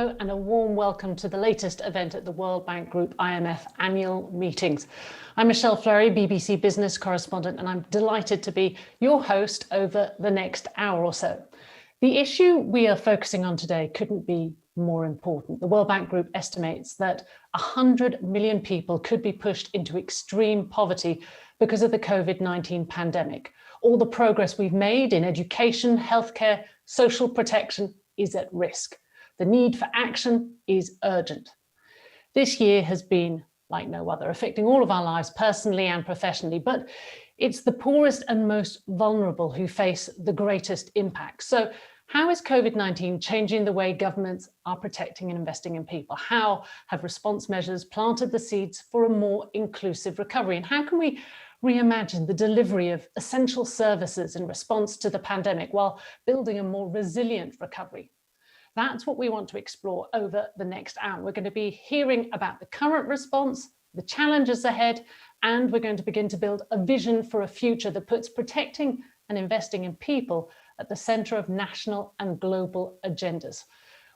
Hello and a warm welcome to the latest event at the World Bank Group IMF annual meetings. I'm Michelle Fleury, BBC Business correspondent, and I'm delighted to be your host over the next hour or so. The issue we are focusing on today couldn't be more important. The World Bank Group estimates that 100 million people could be pushed into extreme poverty because of the COVID-19 pandemic. All the progress we've made in education, healthcare, social protection is at risk. The need for action is urgent. This year has been like no other, affecting all of our lives personally and professionally, but it's the poorest and most vulnerable who face the greatest impact. So how is COVID-19 changing the way governments are protecting and investing in people? How have response measures planted the seeds for a more inclusive recovery? And how can we reimagine the delivery of essential services in response to the pandemic while building a more resilient recovery? That's what we want to explore over the next hour. We're going to be hearing about the current response, the challenges ahead, and we're going to begin to build a vision for a future that puts protecting and investing in people at the centre of national and global agendas.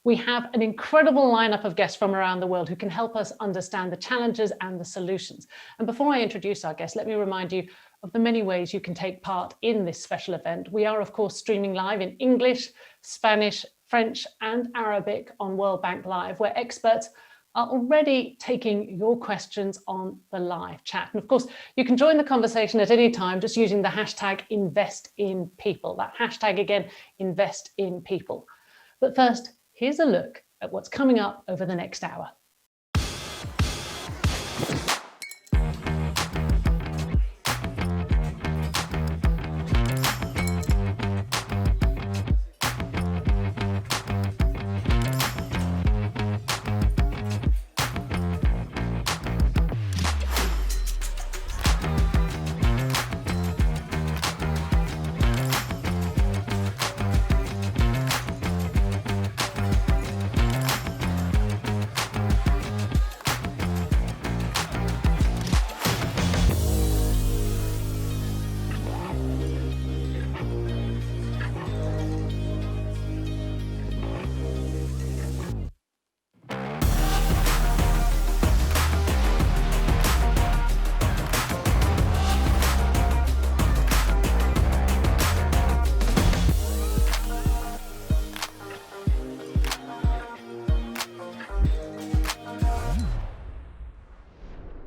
We have an incredible lineup of guests from around the world who can help us understand the challenges and the solutions. And before I introduce our guests, let me remind you of the many ways you can take part in this special event. We are, of course, streaming live in English, Spanish, French and Arabic on World Bank Live, where experts are already taking your questions on the live chat. And of course, you can join the conversation at any time just using the hashtag #InvestInPeople. That hashtag again, #InvestInPeople. But first, here's a look at what's coming up over the next hour.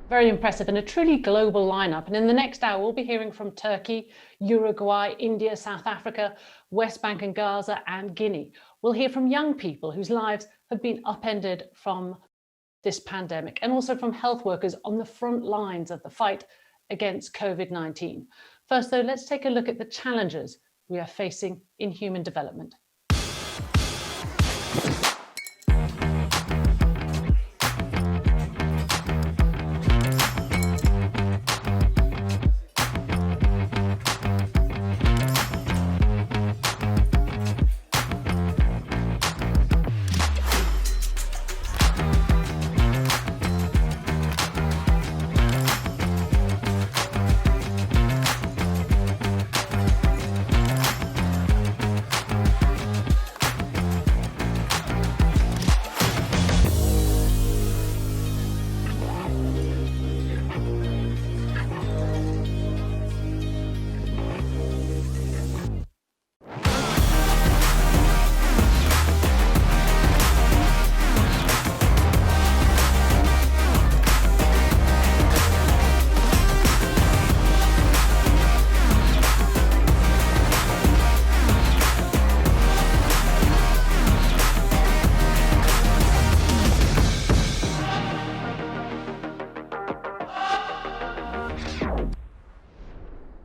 Very impressive and a truly global lineup. And in the next hour, we'll be hearing from Turkey, Uruguay, India, South Africa, West Bank and Gaza, and Guinea. We'll hear from young people whose lives have been upended from this pandemic, and also from health workers on the front lines of the fight against COVID-19. First, though, let's take a look at the challenges we are facing in human development.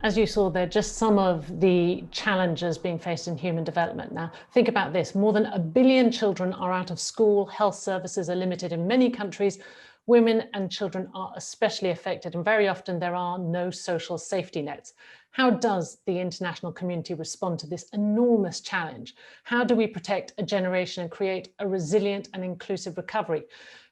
As you saw, they're just some of the challenges being faced in human development. Now, think about this. More than 1 billion children are out of school. Health services are limited in many countries. Women and children are especially affected, and very often there are no social safety nets. How does the international community respond to this enormous challenge? How do we protect a generation and create a resilient and inclusive recovery?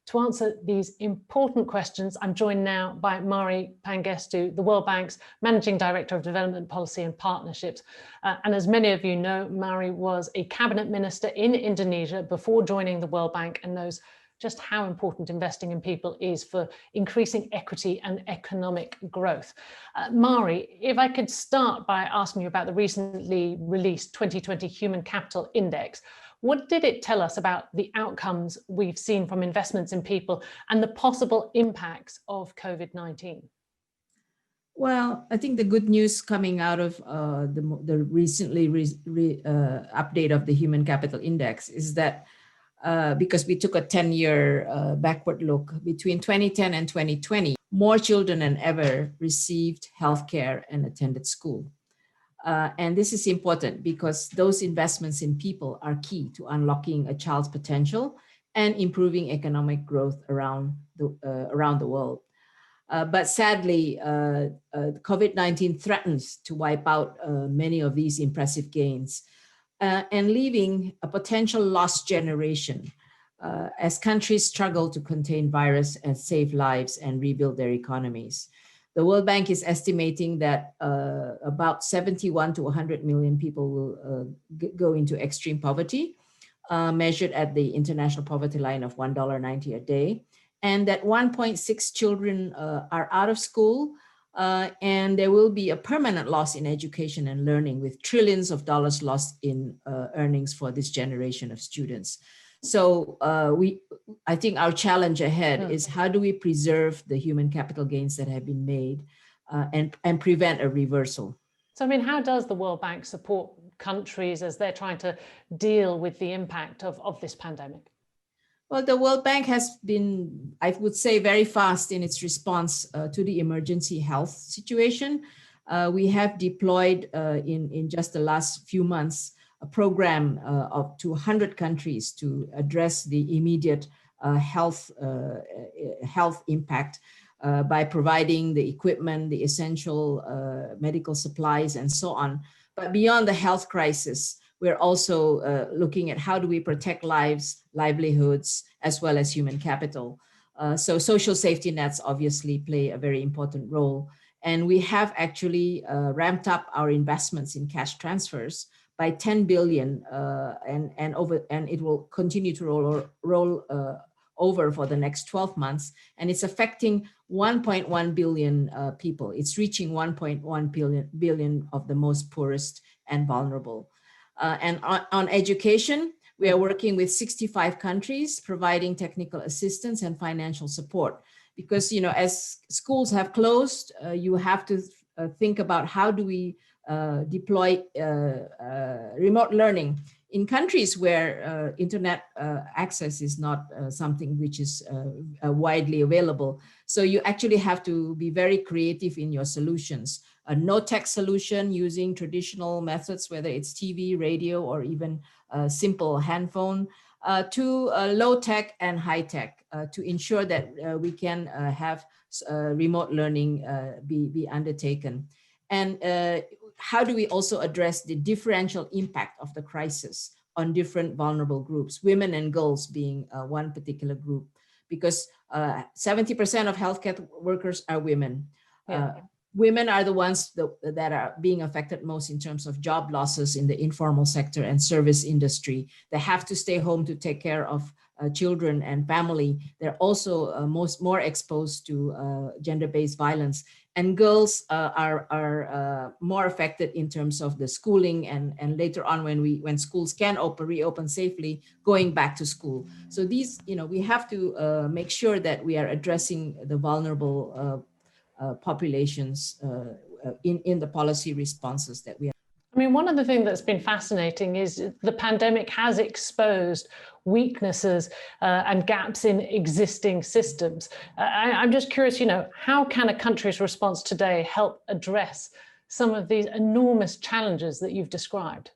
To answer these important questions, I'm joined now by Mari Pangestu, the World Bank's Managing Director of Development Policy and Partnerships. And as many of you know, Mari was a cabinet minister in Indonesia before joining the World Bank and knows just how important investing in people is for increasing equity and economic growth. Mari, if I could start by asking you about the recently released 2020 Human Capital Index. What did it tell us about the outcomes we've seen from investments in people and the possible impacts of COVID-19? Well, I think the good news coming out of the recently update of the Human Capital Index is that because we took a 10-year backward look, between 2010 and 2020, more children than ever received healthcare and attended school. And this is important because those investments in people are key to unlocking a child's potential and improving economic growth around the world. But sadly, COVID-19 threatens to wipe out many of these impressive gains and leaving a potential lost generation as countries struggle to contain virus and save lives and rebuild their economies. The World Bank is estimating that about 71 to 100 million people will go into extreme poverty, measured at the international poverty line of $1.90 a day, and that 1.6 children are out of school, and there will be a permanent loss in education and learning with trillions of dollars lost in earnings for this generation of students. So I think our challenge ahead is how do we preserve the human capital gains that have been made and prevent a reversal? So, I mean, how does the World Bank support countries as they're trying to deal with the impact of this pandemic? Well, the World Bank has been, I would say, very fast in its response to the emergency health situation. We have deployed in just the last few months a program of to 100 countries to address the immediate health impact by providing the equipment, the essential medical supplies, and so on. But beyond the health crisis, we're also looking at how do we protect lives, livelihoods, as well as human capital. So social safety nets obviously play a very important role. And we have actually ramped up our investments in cash transfers by 10 billion and it will continue to roll over for the next 12 months. And it's affecting 1.1 billion people. It's reaching 1.1 billion of the most poorest and vulnerable. And on education, we are working with 65 countries, providing technical assistance and financial support. Because, you know, as schools have closed, you have to think about how do we deploy remote learning in countries where internet access is not something which is widely available. So you actually have to be very creative in your solutions. A no-tech solution using traditional methods, whether it's TV, radio, or even a simple handphone, to low-tech and high-tech to ensure that we can have remote learning be undertaken. And how do we also address the differential impact of the crisis on different vulnerable groups, women and girls being one particular group, because 70% of healthcare workers are women. Yeah. Women are the ones that are being affected most in terms of job losses in the informal sector and service industry. They have to stay home to take care of children and family. They're also more exposed to gender-based violence. And girls are more affected in terms of the schooling and later on when schools can reopen safely, going back to school. So these, you know, we have to make sure that we are addressing the vulnerable populations in the policy responses that we have. I mean, one of the things that's been fascinating is the pandemic has exposed weaknesses and gaps in existing systems. I'm just curious, you know, how can a country's response today help address some of these enormous challenges that you've described?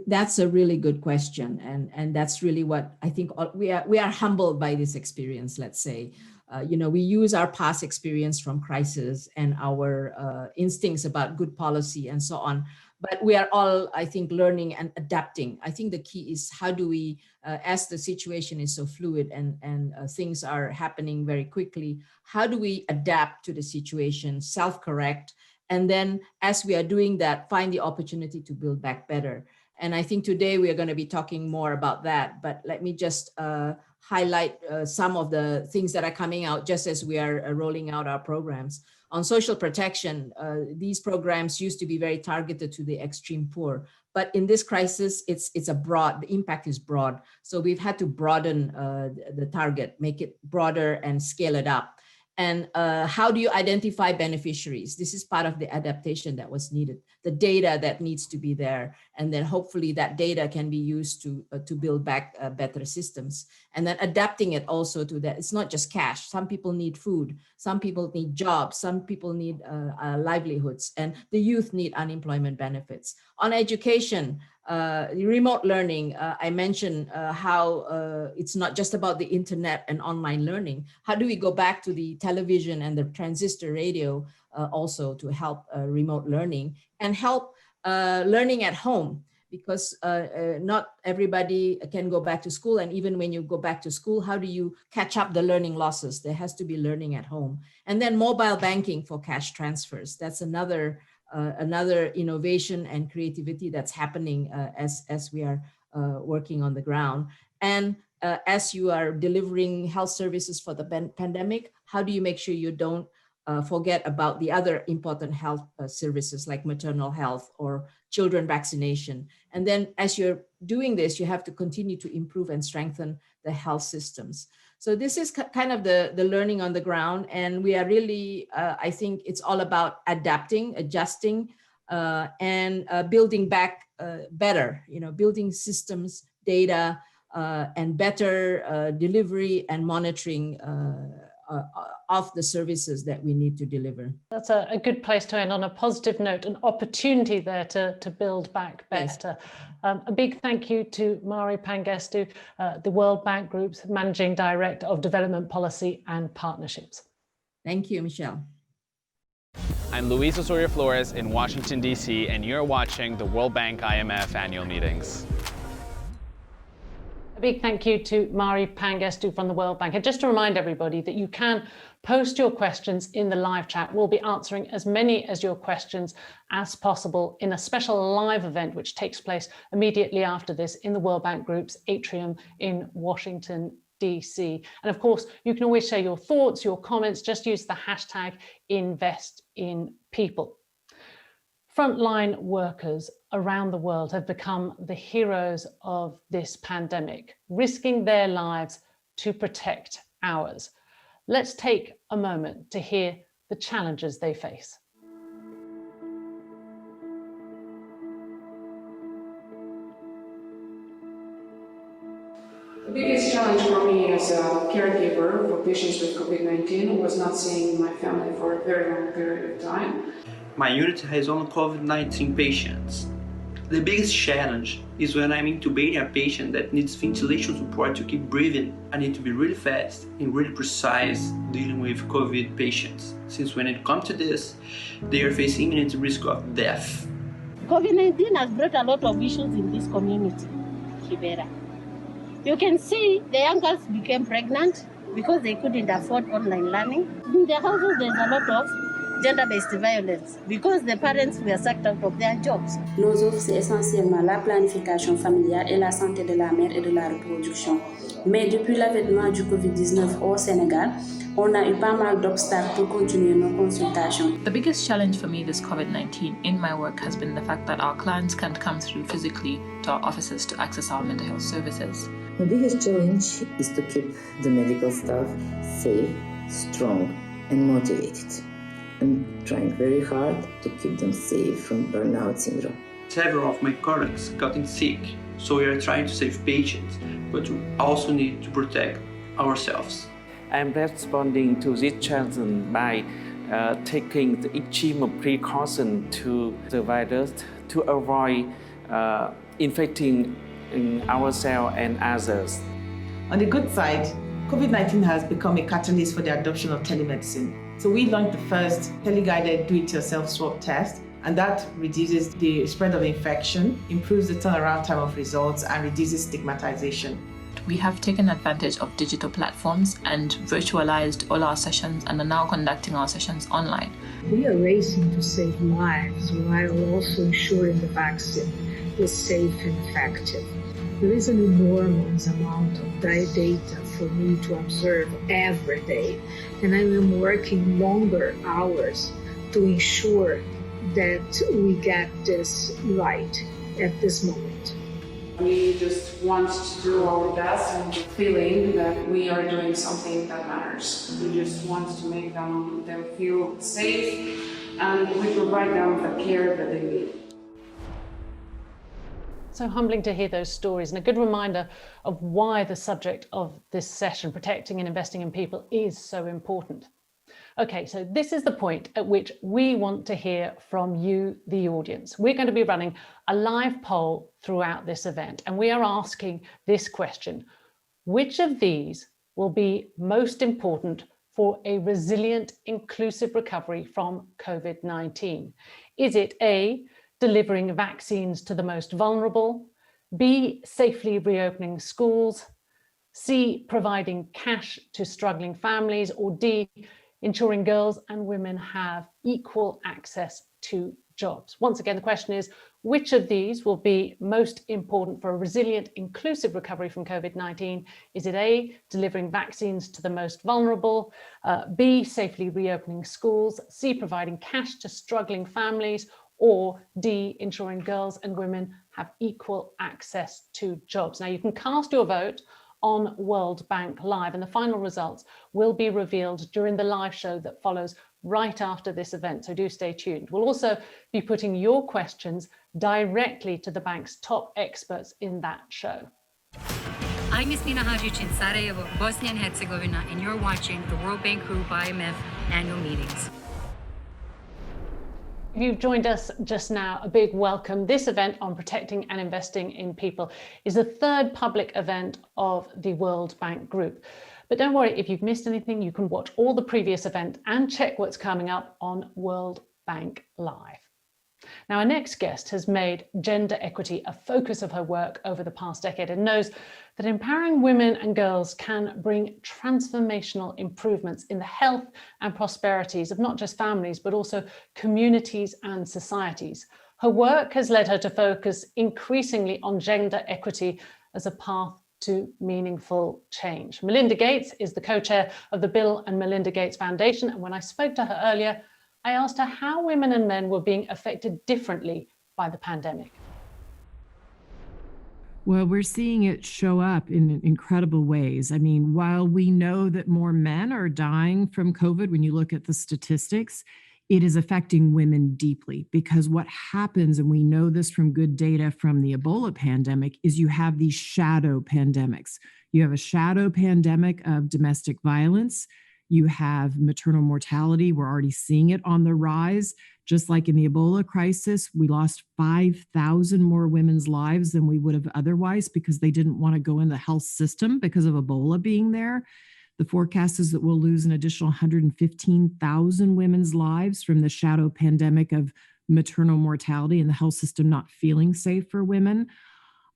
That's a really good question. And that's really what I think we are humbled by this experience, let's say. You know, we use our past experience from crisis and our instincts about good policy and so on. But we are all, I think, learning and adapting. I think the key is how do we, as the situation is so fluid and things are happening very quickly, how do we adapt to the situation, self-correct, and then as we are doing that, find the opportunity to build back better. And I think today we are going to be talking more about that, but let me just highlight some of the things that are coming out just as we are rolling out our programs. On social protection, these programs used to be very targeted to the extreme poor, but in this crisis, the impact is broad. So we've had to broaden the target, make it broader and scale it up. And how do you identify beneficiaries? This is part of the adaptation that was needed, the data that needs to be there. And then hopefully that data can be used to build back better systems. And then adapting it also to that. It's not just cash. Some people need food. Some people need jobs. Some people need livelihoods. And the youth need unemployment benefits. On education, remote learning, I mentioned how it's not just about the internet and online learning. How do we go back to the television and the transistor radio also to help remote learning and help learning at home? Because not everybody can go back to school. And even when you go back to school, how do you catch up the learning losses? There has to be learning at home. And then mobile banking for cash transfers. That's another innovation and creativity that's happening as we are working on the ground. And as you are delivering health services for the pandemic, how do you make sure you don't forget about the other important health services like maternal health or children vaccination? And then as you're doing this, you have to continue to improve and strengthen the health systems. So this is kind of the learning on the ground. And we are really, I think it's all about adapting, adjusting, and building back better, building systems, data, and better delivery and monitoring of the services that we need to deliver. That's a good place to end on a positive note, an opportunity there to build back better. Yes. A big thank you to Mari Pangestu, the World Bank Group's Managing Director of Development Policy and Partnerships. Thank you, Michelle. I'm Luis Osorio Flores in Washington, D.C., and you're watching the World Bank IMF annual meetings. A big thank you to Mari Pangestu from the World Bank. And just to remind everybody that you can post your questions in the live chat. We'll be answering as many as your questions as possible in a special live event which takes place immediately after this in the World Bank Group's atrium in Washington, DC. And of course, you can always share your thoughts, your comments, just use the hashtag #InvestInPeople. Frontline workers around the world have become the heroes of this pandemic, risking their lives to protect ours. Let's take a moment to hear the challenges they face. The biggest challenge for me as a caregiver for patients with COVID-19 was not seeing my family for a very long period of time. My unit has only COVID-19 patients. The biggest challenge is when I'm intubating a patient that needs ventilation support to keep breathing. I need to be really fast and really precise dealing with COVID patients, since when it comes to this, they are facing imminent risk of death. COVID-19 has brought a lot of issues in this community, Kibera. You can see the young girls became pregnant because they couldn't afford online learning. In the houses, there's a lot of gender-based violence because the parents were sacked out of their jobs. Nos offres, c'est essentiellement la planification familiale et la santé de la mère et de la reproduction. Mais depuis l'avènement du COVID-19 au Sénégal, on a eu pas mal d'obstacles pour continuer nos consultations. The biggest challenge for me this COVID-19 in my work has been the fact that our clients can't come through physically to our offices to access our mental health services. The biggest challenge is to keep the medical staff safe, strong, and motivated. I'm trying very hard to keep them safe from burnout syndrome. Several of my colleagues gotten sick, so we are trying to save patients, but we also need to protect ourselves. I'm responding to this challenge by taking the extreme precaution to the virus to avoid infecting ourselves and others. On the good side, COVID-19 has become a catalyst for the adoption of telemedicine. So we launched the first tele-guided do-it-yourself swab test And that reduces the spread of infection, improves the turnaround time of results, and reduces stigmatization. We have taken advantage of digital platforms and virtualized all our sessions and are now conducting our sessions online. We are racing to save lives while also ensuring the vaccine is safe and effective. There is an enormous amount of data for me to observe every day, and I am working longer hours to ensure that we get this right at this moment. We just want to do our best and the feeling that we are doing something that matters. We just want to make them feel safe, and we provide them the care that they need. So humbling to hear those stories, and a good reminder of why the subject of this session, protecting and investing in people, is so important. Okay, so this is the point at which we want to hear from you, the audience. We're going to be running a live poll throughout this event, and we are asking this question: which of these will be most important for a resilient, inclusive recovery from COVID-19? Is it A, delivering vaccines to the most vulnerable, B, safely reopening schools, C, providing cash to struggling families, or D, ensuring girls and women have equal access to jobs? Once again, the question is, which of these will be most important for a resilient, inclusive recovery from COVID-19? Is it A, delivering vaccines to the most vulnerable, B, safely reopening schools, C, providing cash to struggling families, or D, ensuring girls and women have equal access to jobs? Now, you can cast your vote on World Bank Live, and the final results will be revealed during the live show that follows right after this event, so do stay tuned. We'll also be putting your questions directly to the bank's top experts in that show. I'm Ms. Nina Hadjic in Sarajevo, Bosnia and Herzegovina, and you're watching the World Bank Group IMF annual meetings. If you've joined us just now, a big welcome. This event on protecting and investing in people is the third public event of the World Bank Group. But don't worry, if you've missed anything, you can watch all the previous events and check what's coming up on World Bank Live. Now, our next guest has made gender equity a focus of her work over the past decade and knows that empowering women and girls can bring transformational improvements in the health and prosperities of not just families, but also communities and societies. Her work has led her to focus increasingly on gender equity as a path to meaningful change. Melinda Gates is the co-chair of the Bill and Melinda Gates Foundation, and when I spoke to her earlier, I asked her how women and men were being affected differently by the pandemic. Well, we're seeing it show up in incredible ways. I mean, while we know that more men are dying from COVID, when you look at the statistics, it is affecting women deeply, because what happens, and we know this from good data from the Ebola pandemic, is you have these shadow pandemics. You have a shadow pandemic of domestic violence. You have maternal mortality. We're already seeing it on the rise. Just like in the Ebola crisis, we lost 5,000 more women's lives than we would have otherwise because they didn't want to go in the health system because of Ebola being there. The forecast is that we'll lose an additional 115,000 women's lives from the shadow pandemic of maternal mortality and the health system not feeling safe for women.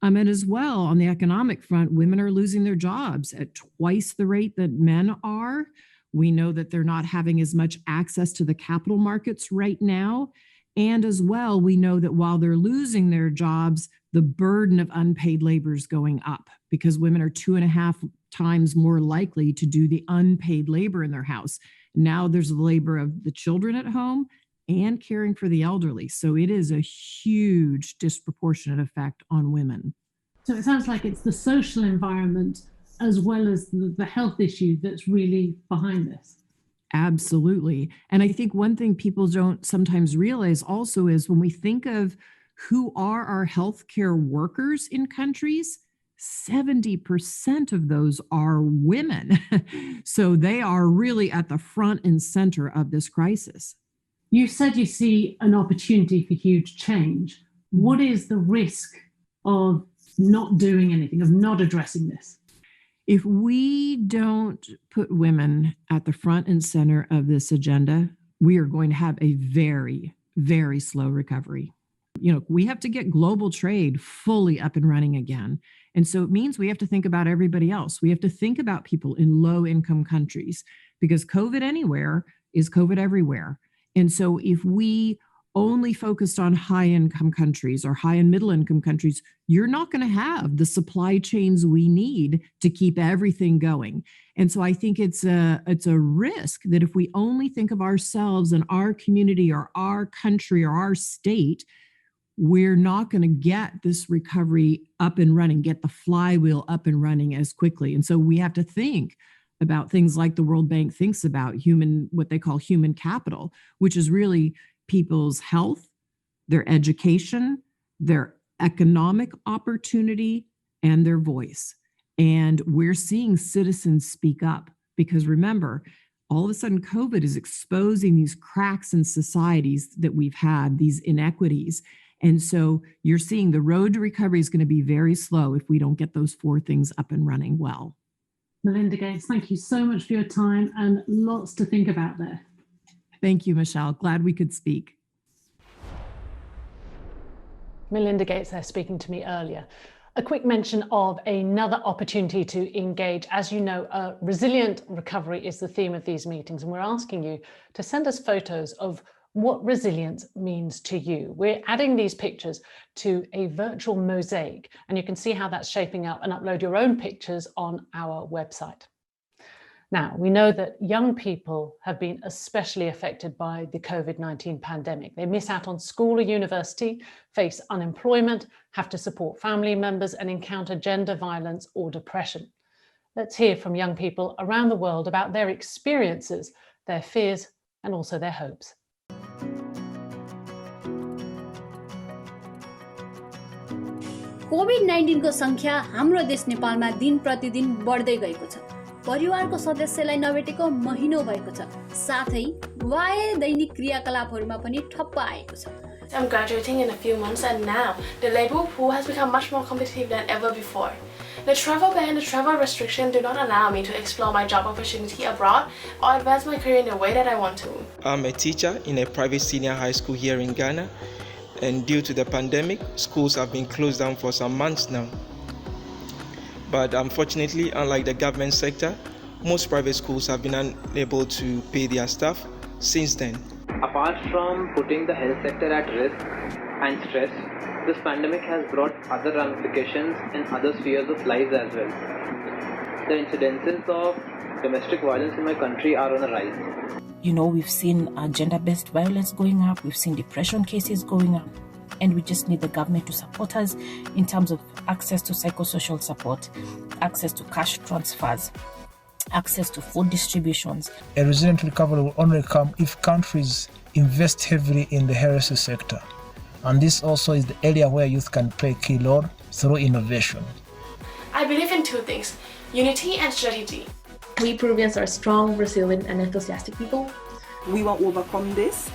And as well, on the economic front, women are losing their jobs at twice the rate that men are. We know that they're not having as much access to the capital markets right now. And as well, we know that while they're losing their jobs, the burden of unpaid labor is going up because women are 2.5 times more likely to do the unpaid labor in their house. Now there's the labor of the children at home and caring for the elderly. So it is a huge disproportionate effect on women. So it sounds like it's the social environment as well as the health issue that's really behind this. Absolutely. And I think one thing people don't sometimes realize also is when we think of who are our healthcare workers in countries, 70% of those are women. So they are really at the front and center of this crisis. You said you see an opportunity for huge change. What is the risk of not doing anything, of not addressing this? If we don't put women at the front and center of this agenda, we are going to have a very, very slow recovery. We have to get global trade fully up and running again. And so it means we have to think about everybody else. We have to think about people in low-income countries, because COVID anywhere is COVID everywhere. And so if we only focused on high-income countries or high and middle-income countries, you're not going to have the supply chains we need to keep everything going. And so I think it's a risk that if we only think of ourselves and our community or our country or our state, we're not going to get this recovery up and running, get the flywheel up and running as quickly. And so we have to think about things like the World Bank thinks about what they call human capital, which is really people's health, their education, their economic opportunity, and their voice. And we're seeing citizens speak up, because remember, all of a sudden COVID is exposing these cracks in societies that we've had, these inequities. And so you're seeing the road to recovery is going to be very slow if we don't get those 4 things up and running well. Melinda Gates, thank you so much for your time, and lots to think about there. Thank you, Michelle. Glad we could speak. Melinda Gates there speaking to me earlier. A quick mention of another opportunity to engage. As you know, a resilient recovery is the theme of these meetings, and we're asking you to send us photos of what resilience means to you. We're adding these pictures to a virtual mosaic, and you can see how that's shaping up and upload your own pictures on our website. Now, we know that young people have been especially affected by the COVID-19 pandemic. They miss out on school or university, face unemployment, have to support family members, and encounter gender violence or depression. Let's hear from young people around the world about their experiences, their fears, and also their hopes. COVID-19 को संख्या हाम्रो देश नेपालमा दिन प्रतिदिन बढ्दै गएको छ। परिवारको सदस्यलाई नभेटेको महिनौ भएको छ। साथै बाह्य दैनिक क्रियाकलापहरुमा पनि ठप्प आएको छ। I'm graduating in a few months, and now the labor pool has become much more competitive than ever before. The travel ban and the travel restriction do not allow me to explore my job opportunity abroad or advance my career in the way that I want to. I'm a teacher in a private senior high school here in Ghana, and due to the pandemic, schools have been closed down for some months now. But unfortunately, unlike the government sector, most private schools have been unable to pay their staff since then. Apart from putting the health sector at risk and stress, this pandemic has brought other ramifications in other spheres of lives as well. The incidences of domestic violence in my country are on a rise. You know, we've seen gender-based violence going up, we've seen depression cases going up, and we just need the government to support us in terms of access to psychosocial support, access to cash transfers, access to food distributions. A resilient recovery will only come if countries invest heavily in the health sector. And this also is the area where youth can play a key role through innovation. I believe in two things, unity and strategy. We Peruvians are strong, resilient, and enthusiastic people. We will overcome this.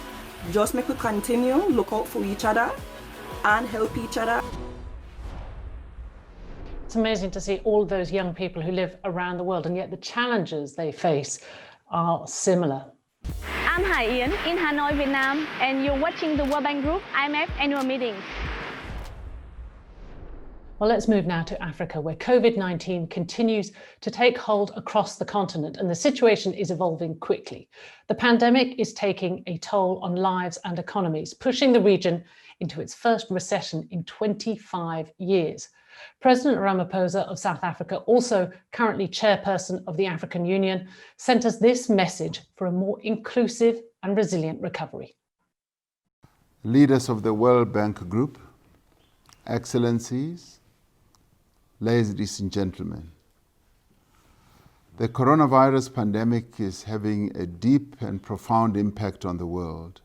Just make we continue, look out for each other, and help each other. It's amazing to see all those young people who live around the world, and yet the challenges they face are similar. I'm Ian in Hanoi, Vietnam, and you're watching the World Bank Group IMF annual meeting. Well, let's move now to Africa, where COVID-19 continues to take hold across the continent, and the situation is evolving quickly. The pandemic is taking a toll on lives and economies, pushing the region into its first recession in 25 years. President Ramaphosa of South Africa, also currently chairperson of the African Union, sent us this message for a more inclusive and resilient recovery. Leaders of the World Bank Group, Excellencies, ladies and gentlemen, the coronavirus pandemic is having a deep and profound impact on the world.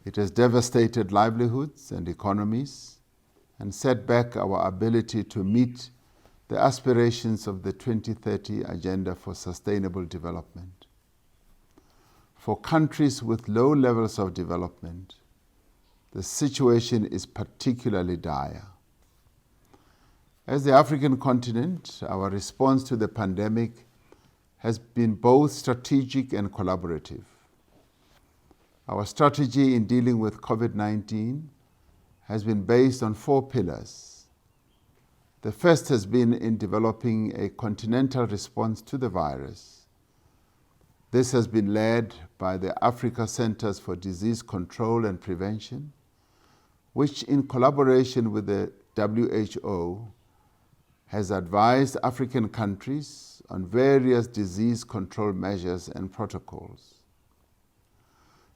It has devastated livelihoods and economies and set back our ability to meet the aspirations of the 2030 Agenda for Sustainable Development. For countries with low levels of development, the situation is particularly dire. As the African continent, our response to the pandemic has been both strategic and collaborative. Our strategy in dealing with COVID-19 has been based on 4 pillars. The first has been in developing a continental response to the virus. This has been led by the Africa Centers for Disease Control and Prevention, which in collaboration with the WHO has advised African countries on various disease control measures and protocols.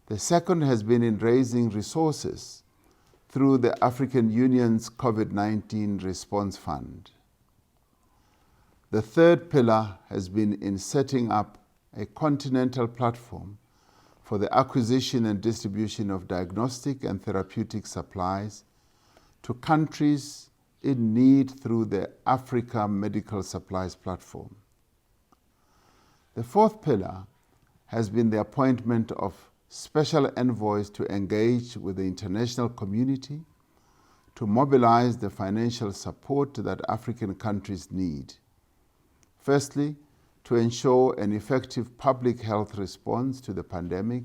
The second has been in raising resources through the African Union's COVID-19 Response Fund. The third pillar has been in setting up a continental platform for the acquisition and distribution of diagnostic and therapeutic supplies to countries in need through the Africa Medical Supplies Platform. The fourth pillar has been the appointment of special envoys to engage with the international community to mobilize the financial support that African countries need. Firstly, to ensure an effective public health response to the pandemic,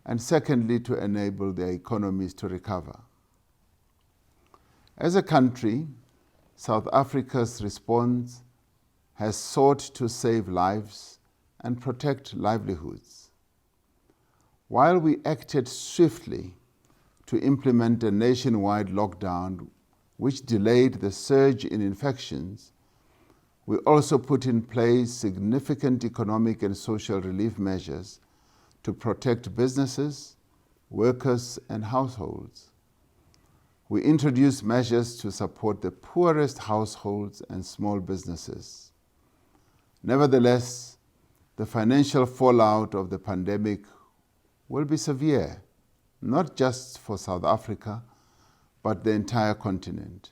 and secondly, to enable their economies to recover. As a country, South Africa's response has sought to save lives and protect livelihoods. While we acted swiftly to implement a nationwide lockdown which delayed the surge in infections, we also put in place significant economic and social relief measures to protect businesses, workers, and households. We introduced measures to support the poorest households and small businesses. Nevertheless, the financial fallout of the pandemic will be severe, not just for South Africa, but the entire continent.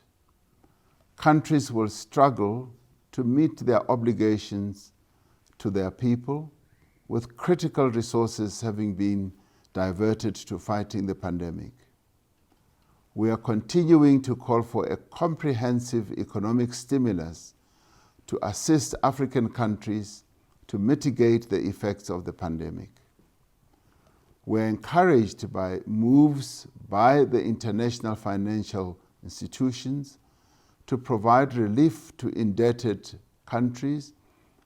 Countries will struggle to meet their obligations to their people, with critical resources having been diverted to fighting the pandemic. We are continuing to call for a comprehensive economic stimulus to assist African countries to mitigate the effects of the pandemic. We're encouraged by moves by the international financial institutions to provide relief to indebted countries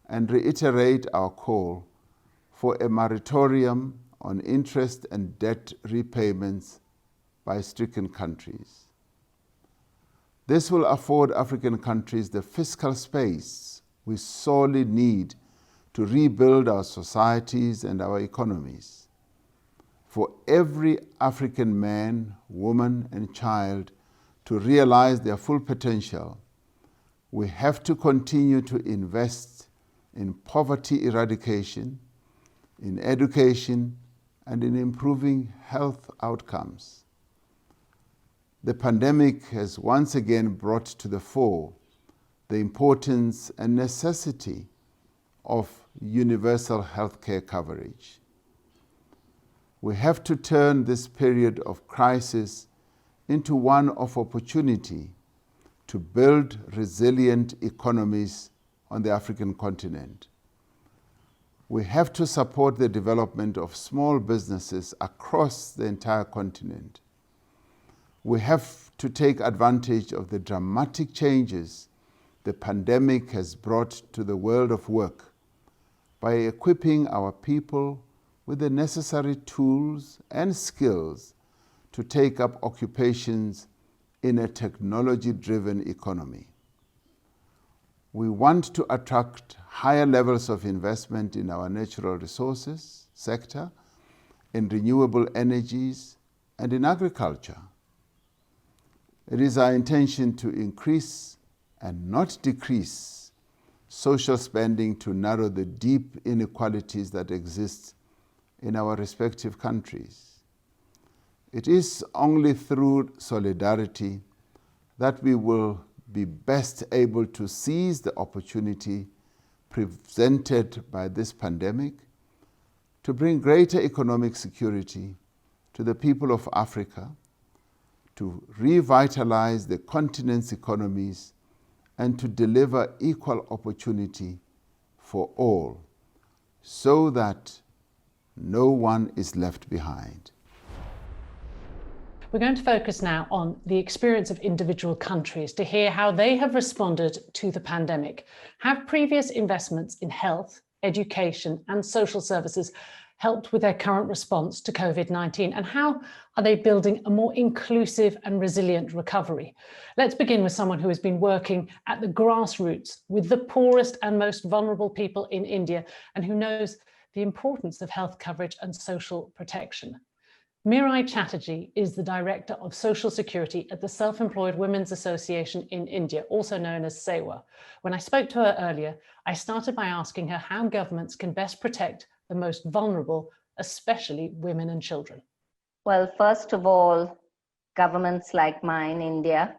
and reiterate our call for a moratorium on interest and debt repayments by stricken countries. This will afford African countries the fiscal space we sorely need to rebuild our societies and our economies. For every African man, woman, and child to realize their full potential, we have to continue to invest in poverty eradication, in education, and in improving health outcomes. The pandemic has once again brought to the fore the importance and necessity of universal healthcare coverage. We have to turn this period of crisis into one of opportunity to build resilient economies on the African continent. We have to support the development of small businesses across the entire continent. We have to take advantage of the dramatic changes the pandemic has brought to the world of work by equipping our people with the necessary tools and skills to take up occupations in a technology-driven economy. We want to attract higher levels of investment in our natural resources sector, in renewable energies, and in agriculture. It is our intention to increase and not decrease social spending to narrow the deep inequalities that exist in our respective countries. It is only through solidarity that we will be best able to seize the opportunity presented by this pandemic to bring greater economic security to the people of Africa, to revitalize the continent's economies, and to deliver equal opportunity for all, so that No one is left behind. We're going to focus now on the experience of individual countries to hear how they have responded to the pandemic. Have previous investments in health, education and social services helped with their current response to COVID-19? And how are they building a more inclusive and resilient recovery? Let's begin with someone who has been working at the grassroots with the poorest and most vulnerable people in India and who knows the importance of health coverage and social protection. Mirai Chatterjee is the Director of Social Security at the Self-Employed Women's Association in India, also known as SEWA. When I spoke to her earlier, I started by asking her how governments can best protect the most vulnerable, especially women and children. Well, first of all, governments like mine, India,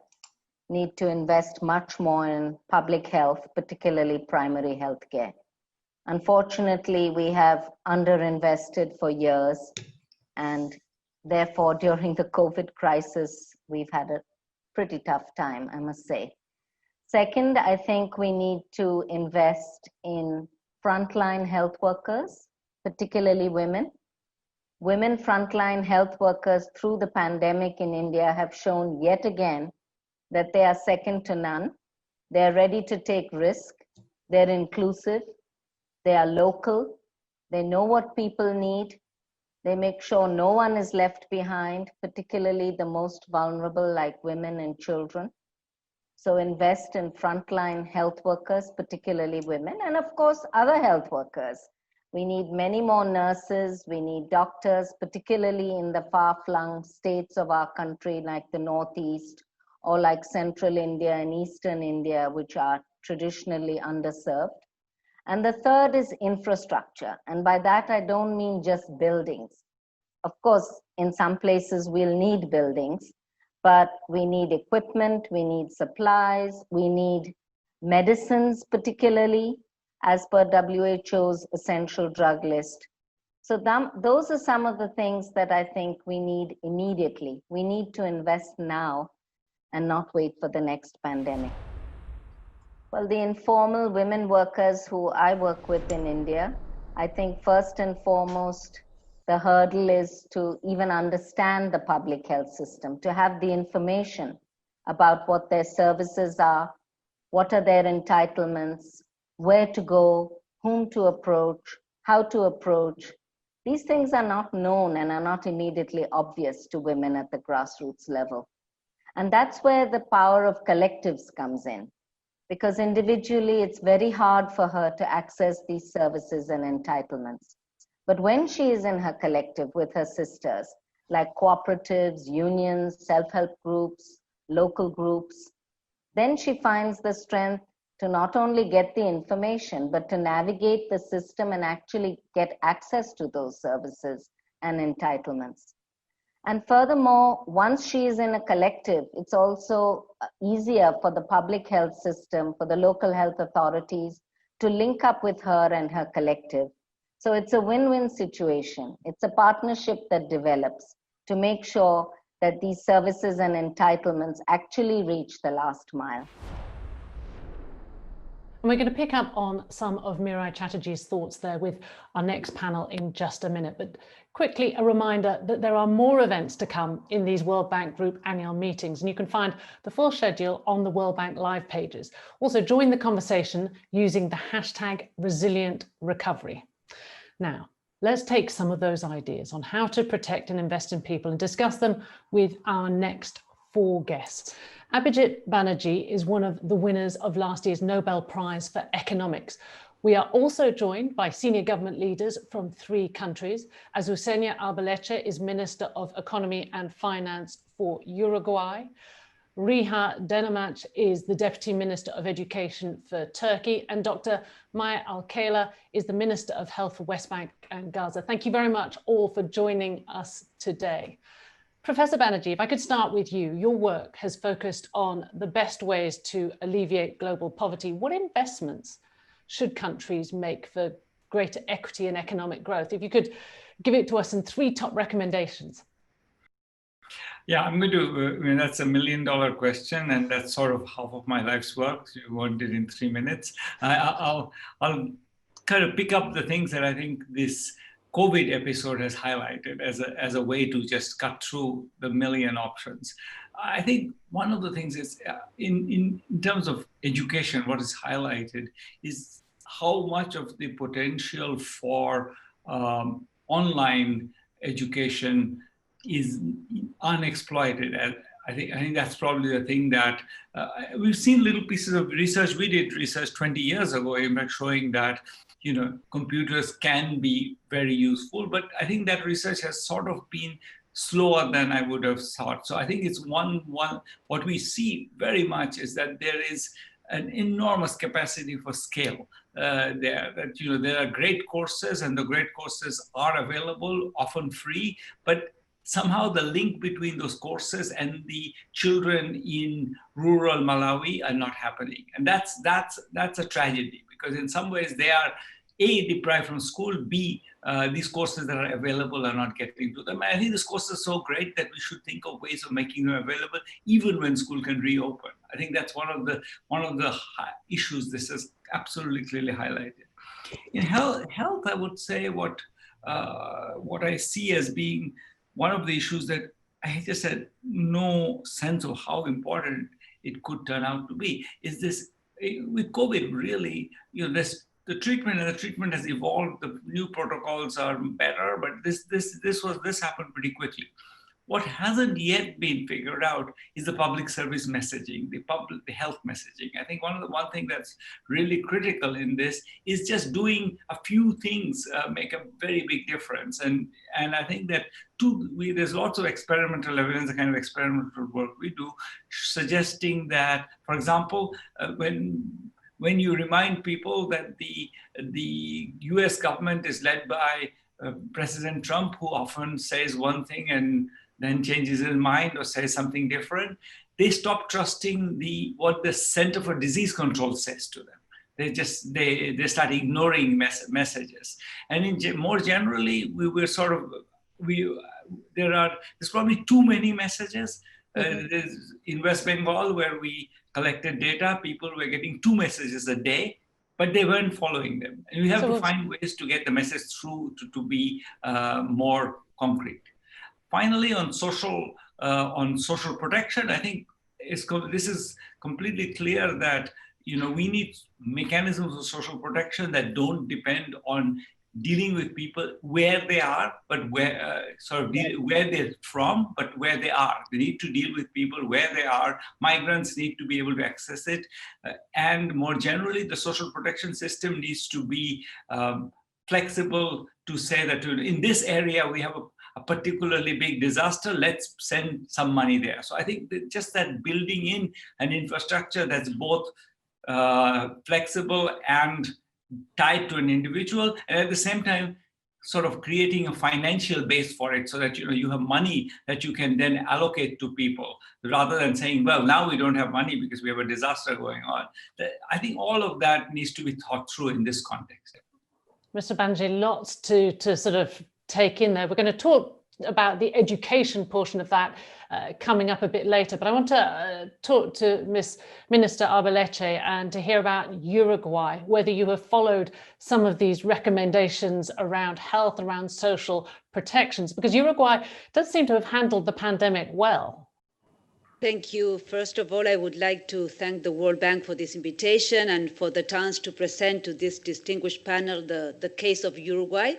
need to invest much more in public health, particularly primary health care. Unfortunately, we have underinvested for years, and therefore, during the COVID crisis, we've had a pretty tough time, I must say. Second, I think we need to invest in frontline health workers, particularly women. Women frontline health workers through the pandemic in India have shown yet again that they are second to none. They're ready to take risk. They're inclusive. They are local. They know what people need. They make sure no one is left behind, particularly the most vulnerable like women and children. So invest in frontline health workers, particularly women, and of course, other health workers. We need many more nurses. We need doctors, particularly in the far-flung states of our country, like the Northeast, or like Central India and Eastern India, which are traditionally underserved. And the third is infrastructure. And by that, I don't mean just buildings. Of course, in some places we'll need buildings, but we need equipment, we need supplies, we need medicines, particularly as per WHO's essential drug list. So those are some of the things that I think we need immediately. We need to invest now and not wait for the next pandemic. Well, the informal women workers who I work with in India, I think first and foremost, the hurdle is to even understand the public health system, to have the information about what their services are, what are their entitlements, where to go, whom to approach, how to approach. These things are not known and are not immediately obvious to women at the grassroots level. And that's where the power of collectives comes in. Because individually, it's very hard for her to access these services and entitlements. But when she is in her collective with her sisters, like cooperatives, unions, self-help groups, local groups, then she finds the strength to not only get the information, but to navigate the system and actually get access to those services and entitlements. And furthermore, once she is in a collective, it's also easier for the public health system, for the local health authorities to link up with her and her collective. So it's a win-win situation. It's a partnership that develops to make sure that these services and entitlements actually reach the last mile. And we're going to pick up on some of Mirai Chatterjee's thoughts there with our next panel in just a minute. But quickly, a reminder that there are more events to come in these World Bank Group annual meetings, and you can find the full schedule on the World Bank live pages. Also, join the conversation using the hashtag #ResilientRecovery. Now, let's take some of those ideas on how to protect and invest in people and discuss them with our next 4 guests. Abhijit Banerjee is one of the winners of last year's Nobel Prize for Economics. We are also joined by senior government leaders from 3 countries. Azucena Arbeleche is Minister of Economy and Finance for Uruguay. Riha Denamach is the Deputy Minister of Education for Turkey, and Dr. Maya Al-Khaila is the Minister of Health for West Bank and Gaza. Thank you very much all for joining us today. Professor Banerjee, if I could start with you. Your work has focused on the best ways to alleviate global poverty. What investments should countries make for greater equity and economic growth? If you could give it to us in 3 top recommendations. Yeah, I'm going to, that's $1 million question, and that's sort of half of my life's work. You want it in 3 minutes. I'll kind of pick up the things that I think this COVID episode has highlighted as a way to just cut through the million options. I think one of the things is in terms of education, what is highlighted is how much of the potential for online education is unexploited. I think that's probably the thing that we've seen little pieces of research. We did research 20 years ago, in fact, showing that computers can be very useful, but I think that research has sort of been slower than I would have thought. So I think it's one what we see very much is that there is an enormous capacity for scale there. That there are great courses, and the great courses are available, often free, but somehow the link between those courses and the children in rural Malawi are not happening, and that's a tragedy, because in some ways they are A, deprived from school, B, these courses that are available are not getting to them. And I think this course is so great that we should think of ways of making them available even when school can reopen. I think that's one of the issues this is absolutely clearly highlighted. In health, I would say what I see as being one of the issues that I just had no sense of how important it could turn out to be is this. With COVID, really, the treatment has evolved. The new protocols are better, but this happened pretty quickly. What hasn't yet been figured out is the public service messaging, the health messaging. I think one thing that's really critical in this is just doing a few things make a very big difference. And I think that there's lots of experimental evidence, the kind of experimental work we do, suggesting that, for example, when you remind people that the US government is led by President Trump, who often says one thing and then changes his mind or says something different, they stop trusting what the Center for Disease Control says to them. They start ignoring messages. And more generally, there's probably too many messages. In West Bengal, where we collected data, people were getting 2 messages a day, but they weren't following them. And we have to find ways to get the message through to be more concrete. Finally, on social protection, I think this is completely clear that we need mechanisms of social protection that don't depend on dealing with people where they are, but where they're from, but where they are. They need to deal with people where they are. Migrants need to be able to access it. And more generally, the social protection system needs to be flexible to say that in this area, we have a particularly big disaster, let's send some money there. So I think that just that building in an infrastructure that's both flexible and tied to an individual, and at the same time sort of creating a financial base for it so that you have money that you can then allocate to people, rather than saying, well, now we don't have money because we have a disaster going on. I think all of that needs to be thought through in this context. Mr. Banji, lots to sort of take in there. We're going to talk about the education portion of that coming up a bit later, but I want to talk to Ms. Minister Arbeleche and to hear about Uruguay, whether you have followed some of these recommendations around health, around social protections, because Uruguay does seem to have handled the pandemic well. Thank you. First of all, I would like to thank the World Bank for this invitation and for the chance to present to this distinguished panel the case of Uruguay,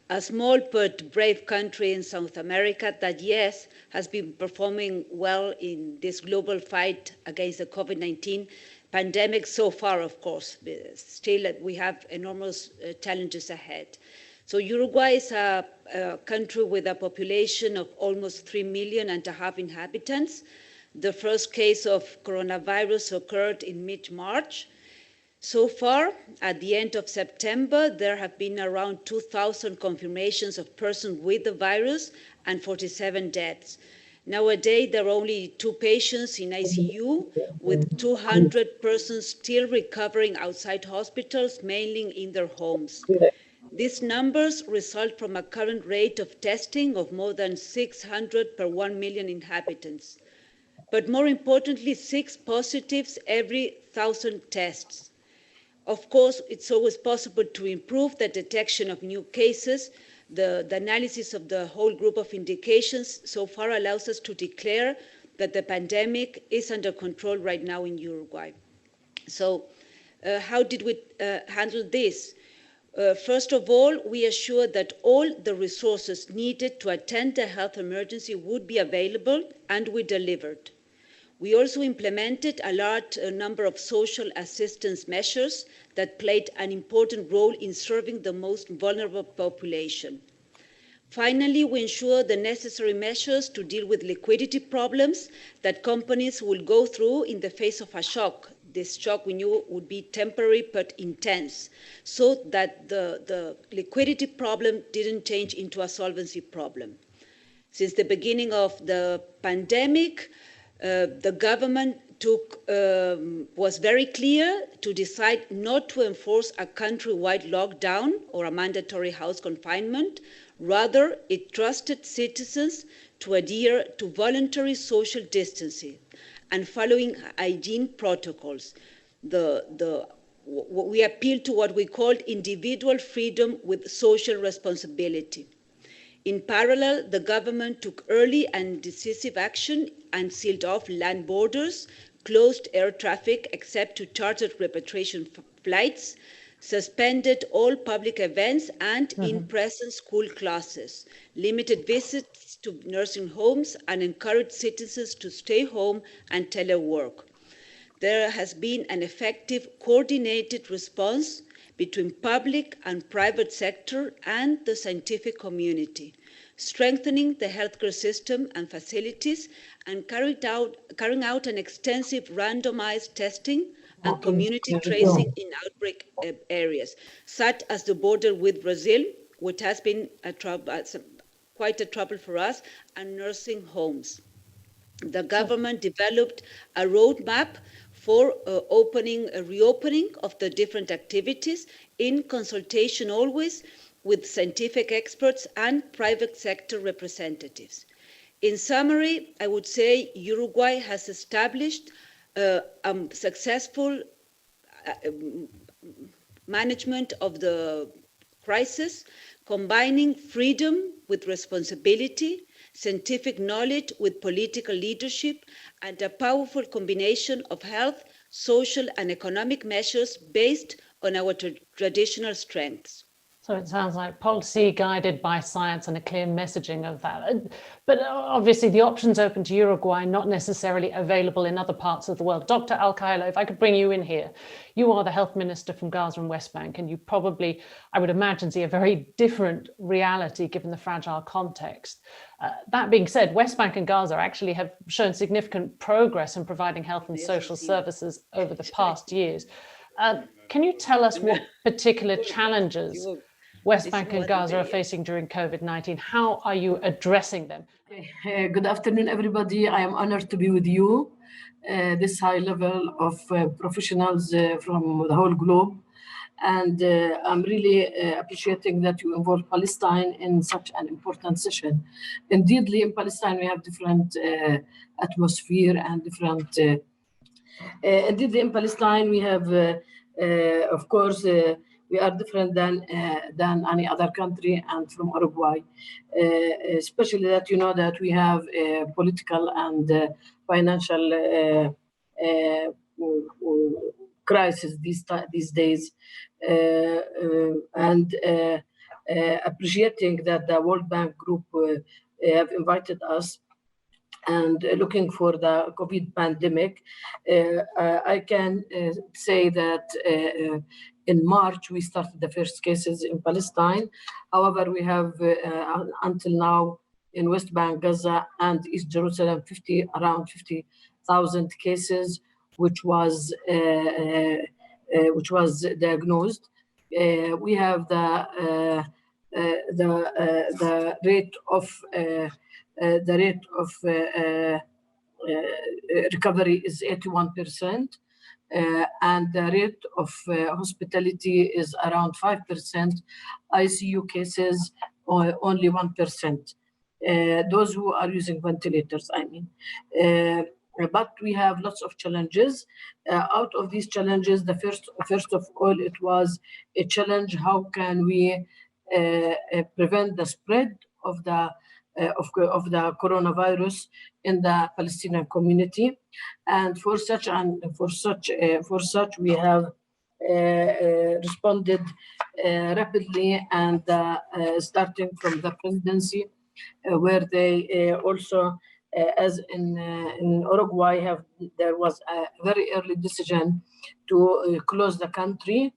a small but brave country in South America that, yes, has been performing well in this global fight against the COVID-19 pandemic so far, of course. Still, we have enormous challenges ahead. So Uruguay is a country with a population of almost 3.5 million inhabitants. The first case of coronavirus occurred in mid-March. So far, at the end of September, there have been around 2,000 confirmations of persons with the virus and 47 deaths. Nowadays, there are only 2 patients in ICU, with 200 persons still recovering outside hospitals, mainly in their homes. These numbers result from a current rate of testing of more than 600 per 1 million inhabitants. But more importantly, 6 positives every 1,000 tests. Of course, it's always possible to improve the detection of new cases, The analysis of the whole group of indications so far allows us to declare that the pandemic is under control right now in Uruguay. So how did we handle this? First of all, we assured that all the resources needed to attend the health emergency would be available, and we delivered. We also implemented a large number of social assistance measures that played an important role in serving the most vulnerable population. Finally, we ensure the necessary measures to deal with liquidity problems that companies will go through in the face of a shock. This shock we knew would be temporary but intense, so that the liquidity problem didn't change into a solvency problem. Since the beginning of the pandemic, the government was very clear to decide not to enforce a countrywide lockdown or a mandatory house confinement. Rather, it trusted citizens to adhere to voluntary social distancing and following hygiene protocols. We appealed to what we called individual freedom with social responsibility. In parallel, the government took early and decisive action and sealed off land borders, closed air traffic except to chartered repatriation flights, suspended all public events and in-person school classes, limited visits to nursing homes, and encouraged citizens to stay home and telework. There has been an effective coordinated response between public and private sector and the scientific community, strengthening the healthcare system and facilities, and carrying out an extensive randomized testing and community tracing in outbreak areas, such as the border with Brazil, which has been quite a trouble for us, and nursing homes. The government developed a roadmap for reopening of the different activities in consultation always with scientific experts and private sector representatives. In summary, I would say Uruguay has established successful management of the crisis, combining freedom with responsibility, scientific knowledge with political leadership, and a powerful combination of health, social, and economic measures based on our traditional strengths. So it sounds like policy guided by science and a clear messaging of that. But obviously the options open to Uruguay, not necessarily available in other parts of the world. Dr. Al-Khailo, if I could bring you in here. You are the health minister from Gaza and West Bank, and you probably, I would imagine, see a very different reality given the fragile context. That being said, West Bank and Gaza actually have shown significant progress in providing health and social services over the past years. Can you tell us what particular challenges West Bank and Gaza are facing during COVID-19? How are you addressing them? Good afternoon, everybody. I am honored to be with you, this high level of professionals from the whole globe. And I'm really appreciating that you involve Palestine in such an important session. Indeedly, in Palestine, we have different atmosphere and different... indeedly, in Palestine, we have, of course, we are different than any other country and from Uruguay, especially that you know that we have a political and financial crisis these days, and appreciating that the World Bank Group have invited us and looking for the COVID pandemic. I can say that in March, we started the first cases in Palestine. However, we have until now in West Bank, Gaza, and East Jerusalem, around 50,000 cases, which was diagnosed. We have the rate of recovery is 81%. And the rate of hospitality is around 5%. ICU cases only 1%. Those who are using ventilators, I mean. But we have lots of challenges. Out of these challenges, the first of all, it was a challenge. How can we prevent the spread of the coronavirus in the Palestinian community, and for such we have responded rapidly, and starting from the presidency, where they also, as in Uruguay, there was a very early decision to close the country,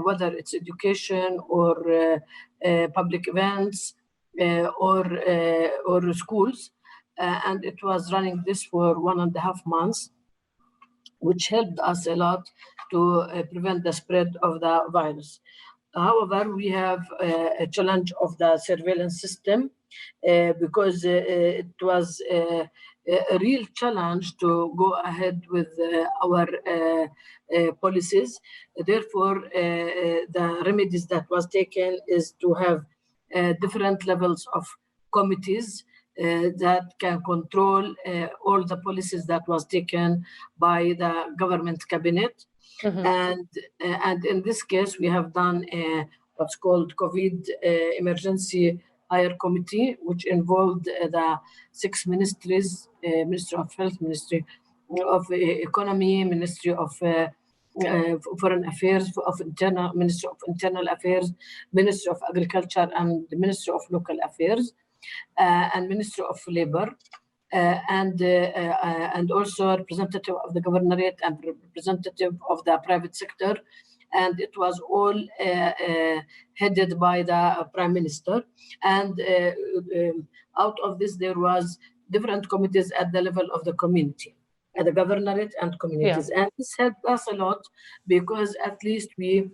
whether it's education or public events or schools, and it was running this for 1.5 months, which helped us a lot to prevent the spread of the virus. However, we have a challenge of the surveillance system because it was a real challenge to go ahead with our policies. Therefore, the remedies that was taken is to have different levels of committees that can control all the policies that was taken by the government cabinet. And in this case, we have done what's called COVID emergency hire committee, which involved the 6 ministries: Ministry of Health, Ministry of Economy, Ministry of Foreign Affairs, Ministry of Internal Affairs, Ministry of Agriculture, and the Ministry of Local Affairs, and Ministry of Labor. And also representative of the governorate and representative of the private sector, and it was all headed by the Prime Minister. And out of this, there was different committees at the level of the community, at the governorate and communities. And this helped us a lot because at least we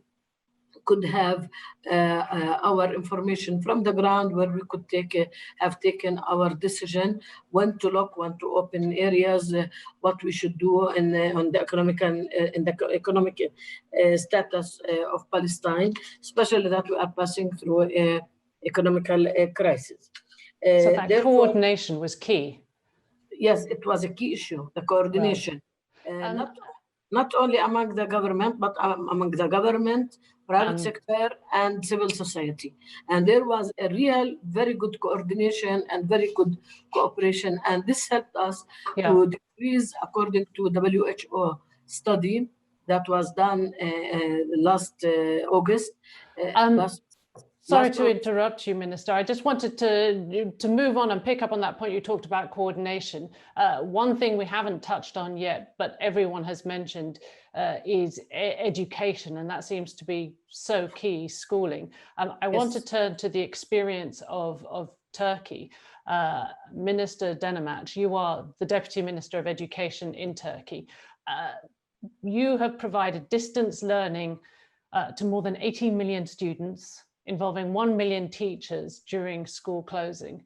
could have our information from the ground, where we could have taken our decision when to lock, when to open areas, what we should do on the economic and in the economic status of Palestine, especially that we are passing through an economical crisis. So that coordination was key. Yes, it was a key issue, the coordination. Right. Not only among the government, but among the government, private sector, and civil society. And there was a real, very good coordination and very good cooperation. And this helped us to decrease, according to WHO study that was done last August. Sorry to interrupt you, Minister. I just wanted to move on and pick up on that point you talked about coordination. One thing we haven't touched on yet, but everyone has mentioned, is education, and that seems to be so key, schooling. I want to turn to the experience of Turkey. Minister Denemat, you are the Deputy Minister of Education in Turkey. You have provided distance learning to more than 18 million students, involving 1 million teachers during school closing.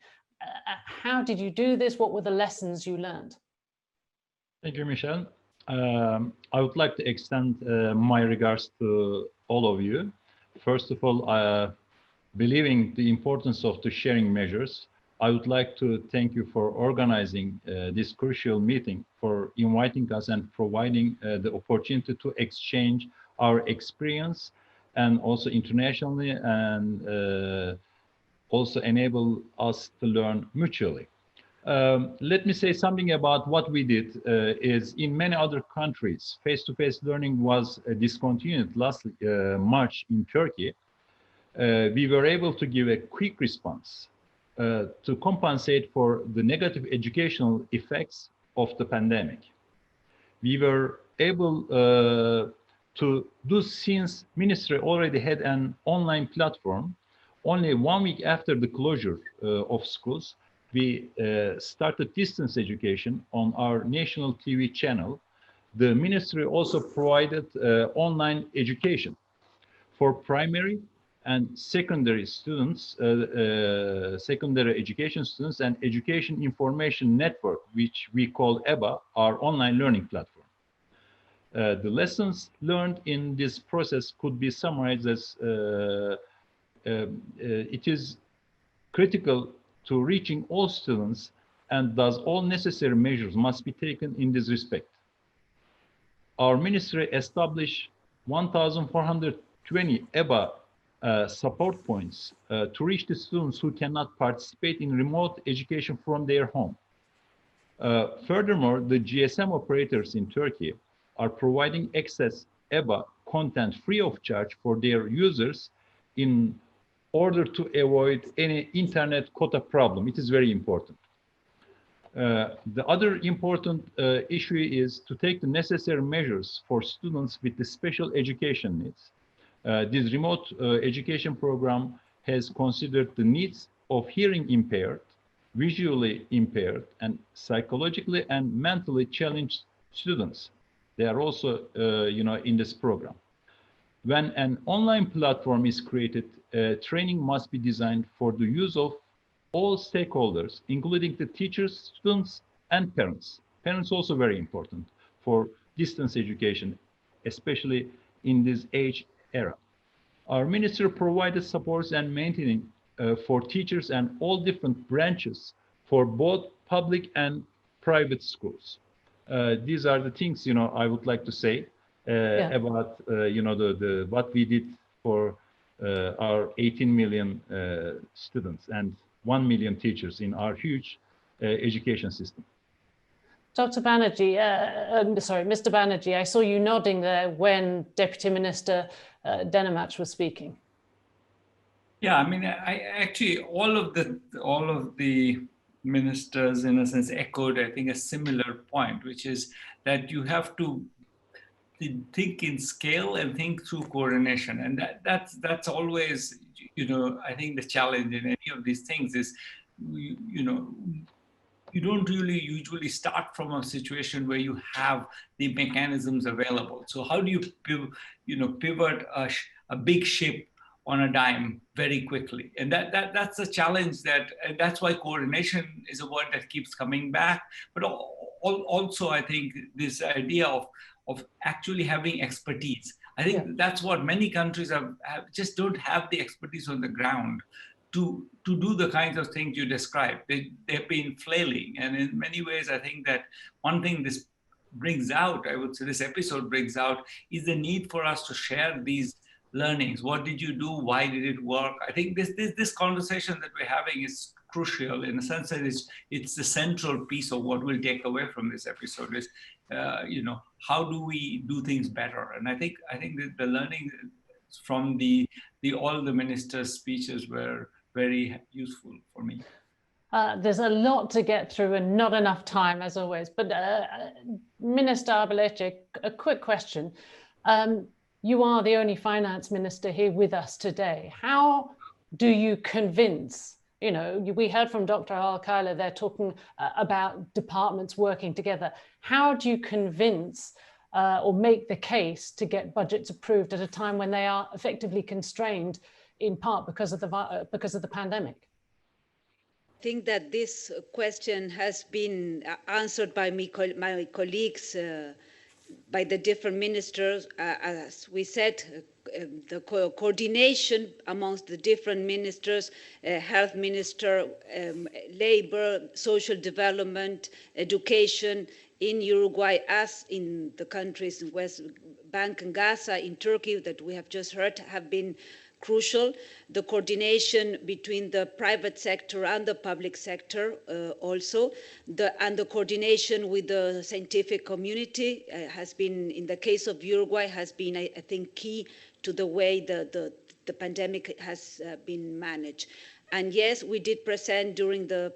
How did you do this? What were the lessons you learned? Thank you, Michelle. I would like to extend my regards to all of you. First of all, believing the importance of the sharing measures, I would like to thank you for organizing this crucial meeting, for inviting us and providing the opportunity to exchange our experience, and also internationally, and also enable us to learn mutually. Let me say something about what we did. Is in many other countries, face-to-face learning was discontinued last March in Turkey. We were able to give a quick response to compensate for the negative educational effects of the pandemic. We were able to do, since Ministry already had an online platform. Only 1 week after the closure of schools, we started distance education on our national TV channel. The Ministry also provided online education for primary and secondary students, secondary education students, and Education Information Network, which we call EBA, our online learning platform. The lessons learned in this process could be summarized as it is critical to reaching all students, and thus all necessary measures must be taken in this respect. Our ministry established 1,420 EBA support points to reach the students who cannot participate in remote education from their home. Furthermore, the GSM operators in Turkey are providing access EBA content free of charge for their users in order to avoid any internet quota problem. It is very important. The other important issue is to take the necessary measures for students with the special education needs. This remote education program has considered the needs of hearing impaired, visually impaired, and psychologically and mentally challenged students. They are also, in this program. When an online platform is created, training must be designed for the use of all stakeholders, including the teachers, students, and parents. Parents also very important for distance education, especially in this age era. Our minister provided supports and maintaining for teachers and all different branches for both public and private schools. These are the things, I would like to say about, what we did for our 18 million students and 1 million teachers in our huge education system. Dr. Banerjee, Mr. Banerjee, I saw you nodding there when Deputy Minister Denimach was speaking. Yeah, I mean, I actually all of the ministers, in a sense, echoed, I think, a similar point, which is that you have to think in scale and think through coordination, and that's always, I think the challenge in any of these things is, you don't really usually start from a situation where you have the mechanisms available. So how do you pivot a big ship on a dime very quickly? And that's a challenge, and that's why coordination is a word that keeps coming back. But also, I think this idea of actually having expertise. I think that's what many countries just don't have the expertise on the ground to do the kinds of things you described. They've been flailing. And in many ways, I think that one thing this brings out, I would say this episode brings out, is the need for us to share these learnings. What did you do? Why did it work? I think this conversation that we're having is crucial in the sense that it's the central piece of what we'll take away from this episode is, how do we do things better? And I think that the learning from all the ministers' speeches were very useful for me. There's a lot to get through and not enough time, as always. But Minister Abelece, a quick question. You are the only finance minister here with us today. How do you convince, we heard from Dr. Al-Khaila, they're talking about departments working together. How do you convince or make the case to get budgets approved at a time when they are effectively constrained in part because of the pandemic? I think that this question has been answered by my colleagues, by the different ministers. As we said, the coordination amongst the different ministers, health minister, labor, social development, education in Uruguay, as in the countries in West Bank and Gaza, in Turkey that we have just heard, have been crucial. The coordination between the private sector and the public sector also, and the coordination with the scientific community has been, in the case of Uruguay, has been, I think, key to the way the pandemic has been managed. And yes, we did present during the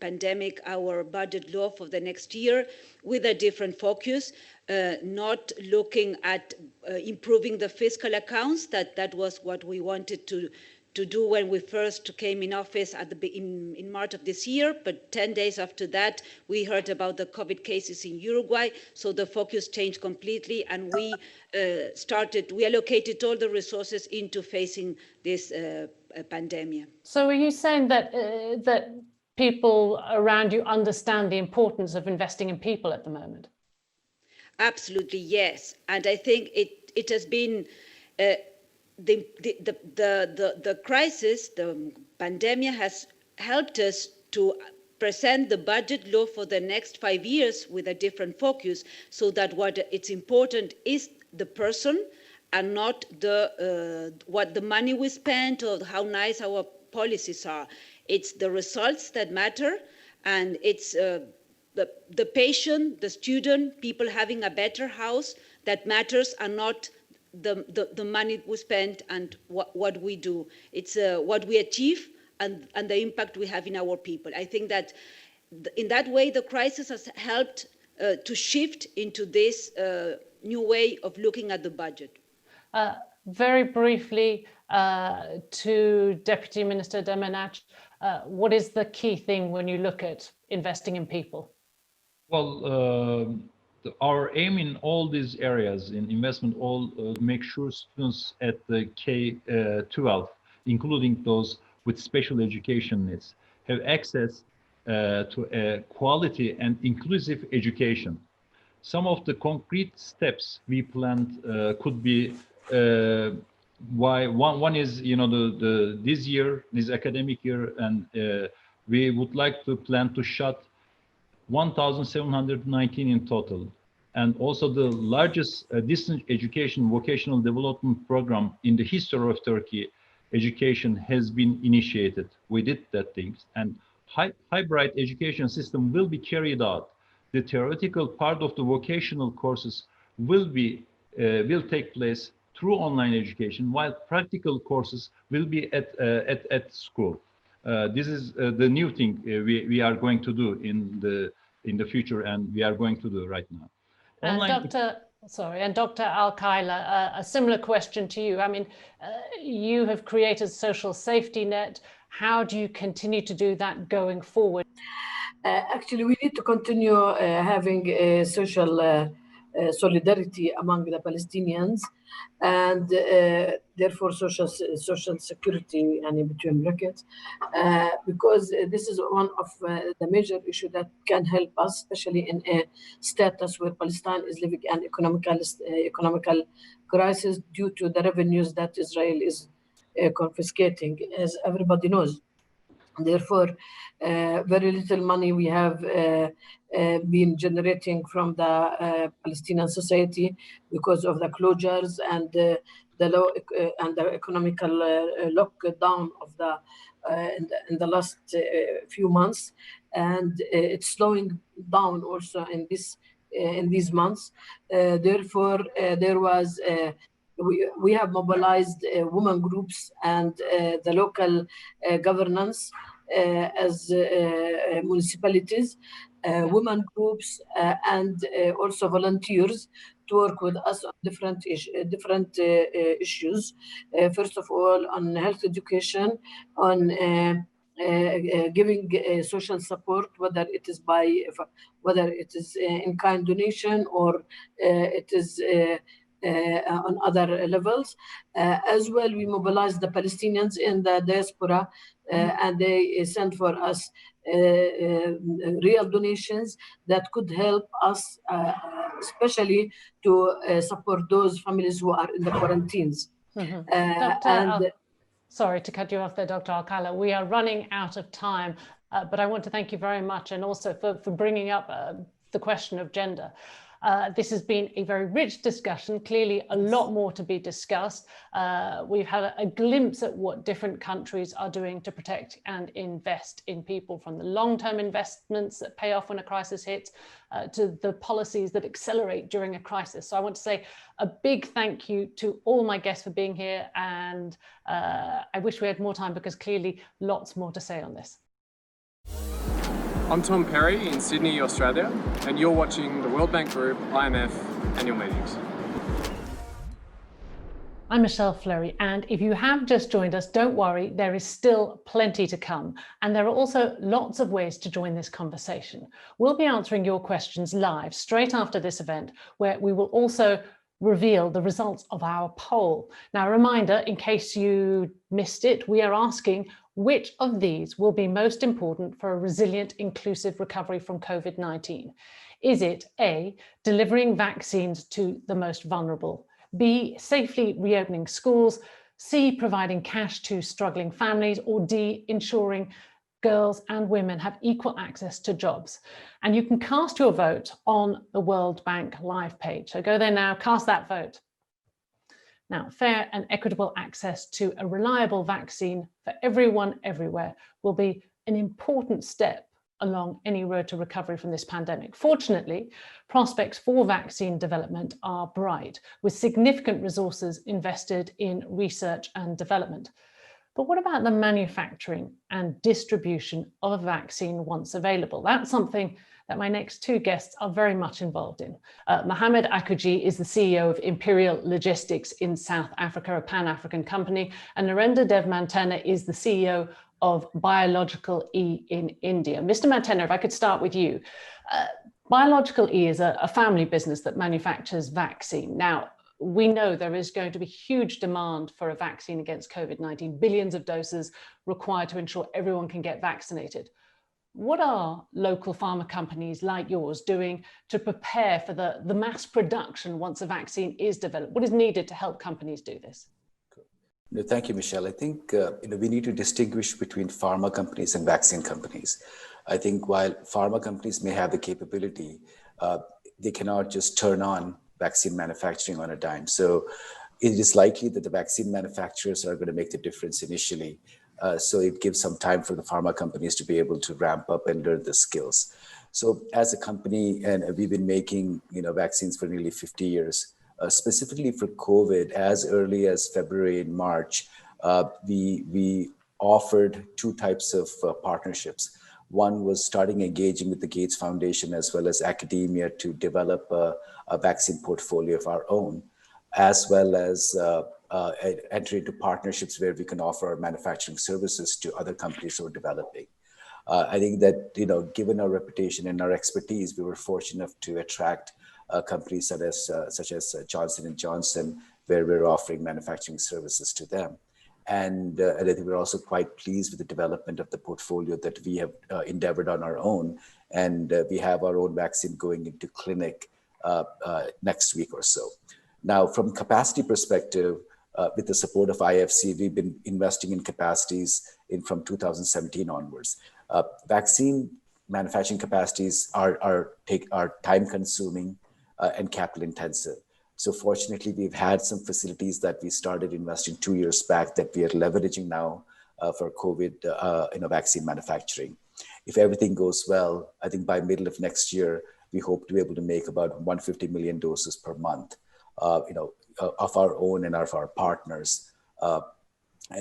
pandemic our budget law for the next year with a different focus, not looking at improving the fiscal accounts. That was what we wanted to do when we first came in office in March of this year. But 10 days after that, we heard about the COVID cases in Uruguay. So the focus changed completely, and we allocated all the resources into facing this pandemic. So are you saying that people around you understand the importance of investing in people at the moment? Absolutely, yes. And I think it has been the crisis, the pandemic has helped us to present the budget law for the next 5 years with a different focus, so that what it's important is the person are not what the money we spent or how nice our policies are. It's the results that matter, and it's the patient, the student, people having a better house that matters, and not the money we spend and what we do. It's what we achieve and the impact we have in our people. I think that in that way, the crisis has helped to shift into this new way of looking at the budget. Very briefly, to Deputy Minister Demirnac, what is the key thing when you look at investing in people? Well, our aim in all these areas in investment, make sure students at the K-12, including those with special education needs, have access to a quality and inclusive education. Some of the concrete steps we planned could be one is, this academic year, and we would like to plan to shut 1,719 in total, and also the largest distance education vocational development program in the history of Turkey. Education has been initiated. We did that things, and hybrid education system will be carried out. The theoretical part of the vocational courses will take place through online education, while practical courses will be at school. This is the new thing we are going to do in the future, and we are going to do right now. And Dr. Al-Khaila, a similar question to you. I mean, you have created a social safety net. How do you continue to do that going forward? Actually, we need to continue having a social solidarity among the Palestinians, and therefore social security, and in between brackets, because this is one of the major issues that can help us, especially in a status where Palestine is living an economical crisis due to the revenues that Israel is confiscating, as everybody knows. Therefore, very little money we have been generating from the Palestinian society because of the closures and the economical lockdown of in the last few months, and it's slowing down also in these months. Therefore, there was. We have mobilized women groups and the local governance as municipalities, women groups, and also volunteers to work with us on different issues. First of all, on health education, on giving social support, whether it is in-kind donation or it is on other levels. As well, we mobilize the Palestinians in the diaspora, and they send for us real donations that could help us, especially to support those families who are in the quarantines. Sorry to cut you off there, Dr. Al-Khaila. We are running out of time, but I want to thank you very much, and also for bringing up the question of gender. This has been a very rich discussion, clearly a lot more to be discussed. We've had a glimpse at what different countries are doing to protect and invest in people, from the long-term investments that pay off when a crisis hits to the policies that accelerate during a crisis. So I want to say a big thank you to all my guests for being here, and I wish we had more time because clearly lots more to say on this. I'm Tom Perry in Sydney, Australia, and you're watching the World Bank Group IMF annual meetings. I'm Michelle Fleury, and if you have just joined us, don't worry, there is still plenty to come. And there are also lots of ways to join this conversation. We'll be answering your questions live straight after this event, where we will also reveal the results of our poll. Now, a reminder, in case you missed it, we are asking which of these will be most important for a resilient, inclusive recovery from COVID-19? Is it A, delivering vaccines to the most vulnerable, B, safely reopening schools, C, providing cash to struggling families, or D, ensuring girls and women have equal access to jobs? And you can cast your vote on the World Bank live page. So go there now, cast that vote. Now, fair and equitable access to a reliable vaccine for everyone everywhere will be an important step along any road to recovery from this pandemic. Fortunately, prospects for vaccine development are bright, with significant resources invested in research and development. But what about the manufacturing and distribution of a vaccine once available? That's something that my next two guests are very much involved in. Mohamed Akuji is the CEO of Imperial Logistics in South Africa, a Pan-African company, and Narendra Dev Mantena is the CEO of Biological E in India. Mr. Mantena, if I could start with you. Biological E is a family business that manufactures vaccine. Now, we know there is going to be huge demand for a vaccine against COVID-19, billions of doses required to ensure everyone can get vaccinated. What are local pharma companies like yours doing to prepare for the mass production once a vaccine is developed? What is needed to help companies do this? No, thank you, Michelle. I think we need to distinguish between pharma companies and vaccine companies. I think while pharma companies may have the capability, they cannot just turn on vaccine manufacturing on a dime. So it is likely that the vaccine manufacturers are going to make the difference initially. So it gives some time for the pharma companies to be able to ramp up and learn the skills. So as a company, and we've been making vaccines for nearly 50 years, specifically for COVID, as early as February and March, we offered two types of partnerships. One was starting engaging with the Gates Foundation as well as academia to develop a vaccine portfolio of our own, as well as enter into partnerships where we can offer our manufacturing services to other countries who are developing. I think that, given our reputation and our expertise, we were fortunate enough to attract companies such as Johnson & Johnson, where we're offering manufacturing services to them. And I think we're also quite pleased with the development of the portfolio that we have endeavored on our own. And we have our own vaccine going into clinic next week or so. Now, from capacity perspective, with the support of IFC, we've been investing in capacities from 2017 onwards. Vaccine manufacturing capacities are time-consuming and capital-intensive. So fortunately, we've had some facilities that we started investing 2 years back that we are leveraging now for COVID vaccine manufacturing. If everything goes well, I think by middle of next year, we hope to be able to make about 150 million doses per month, of our own and of our partners.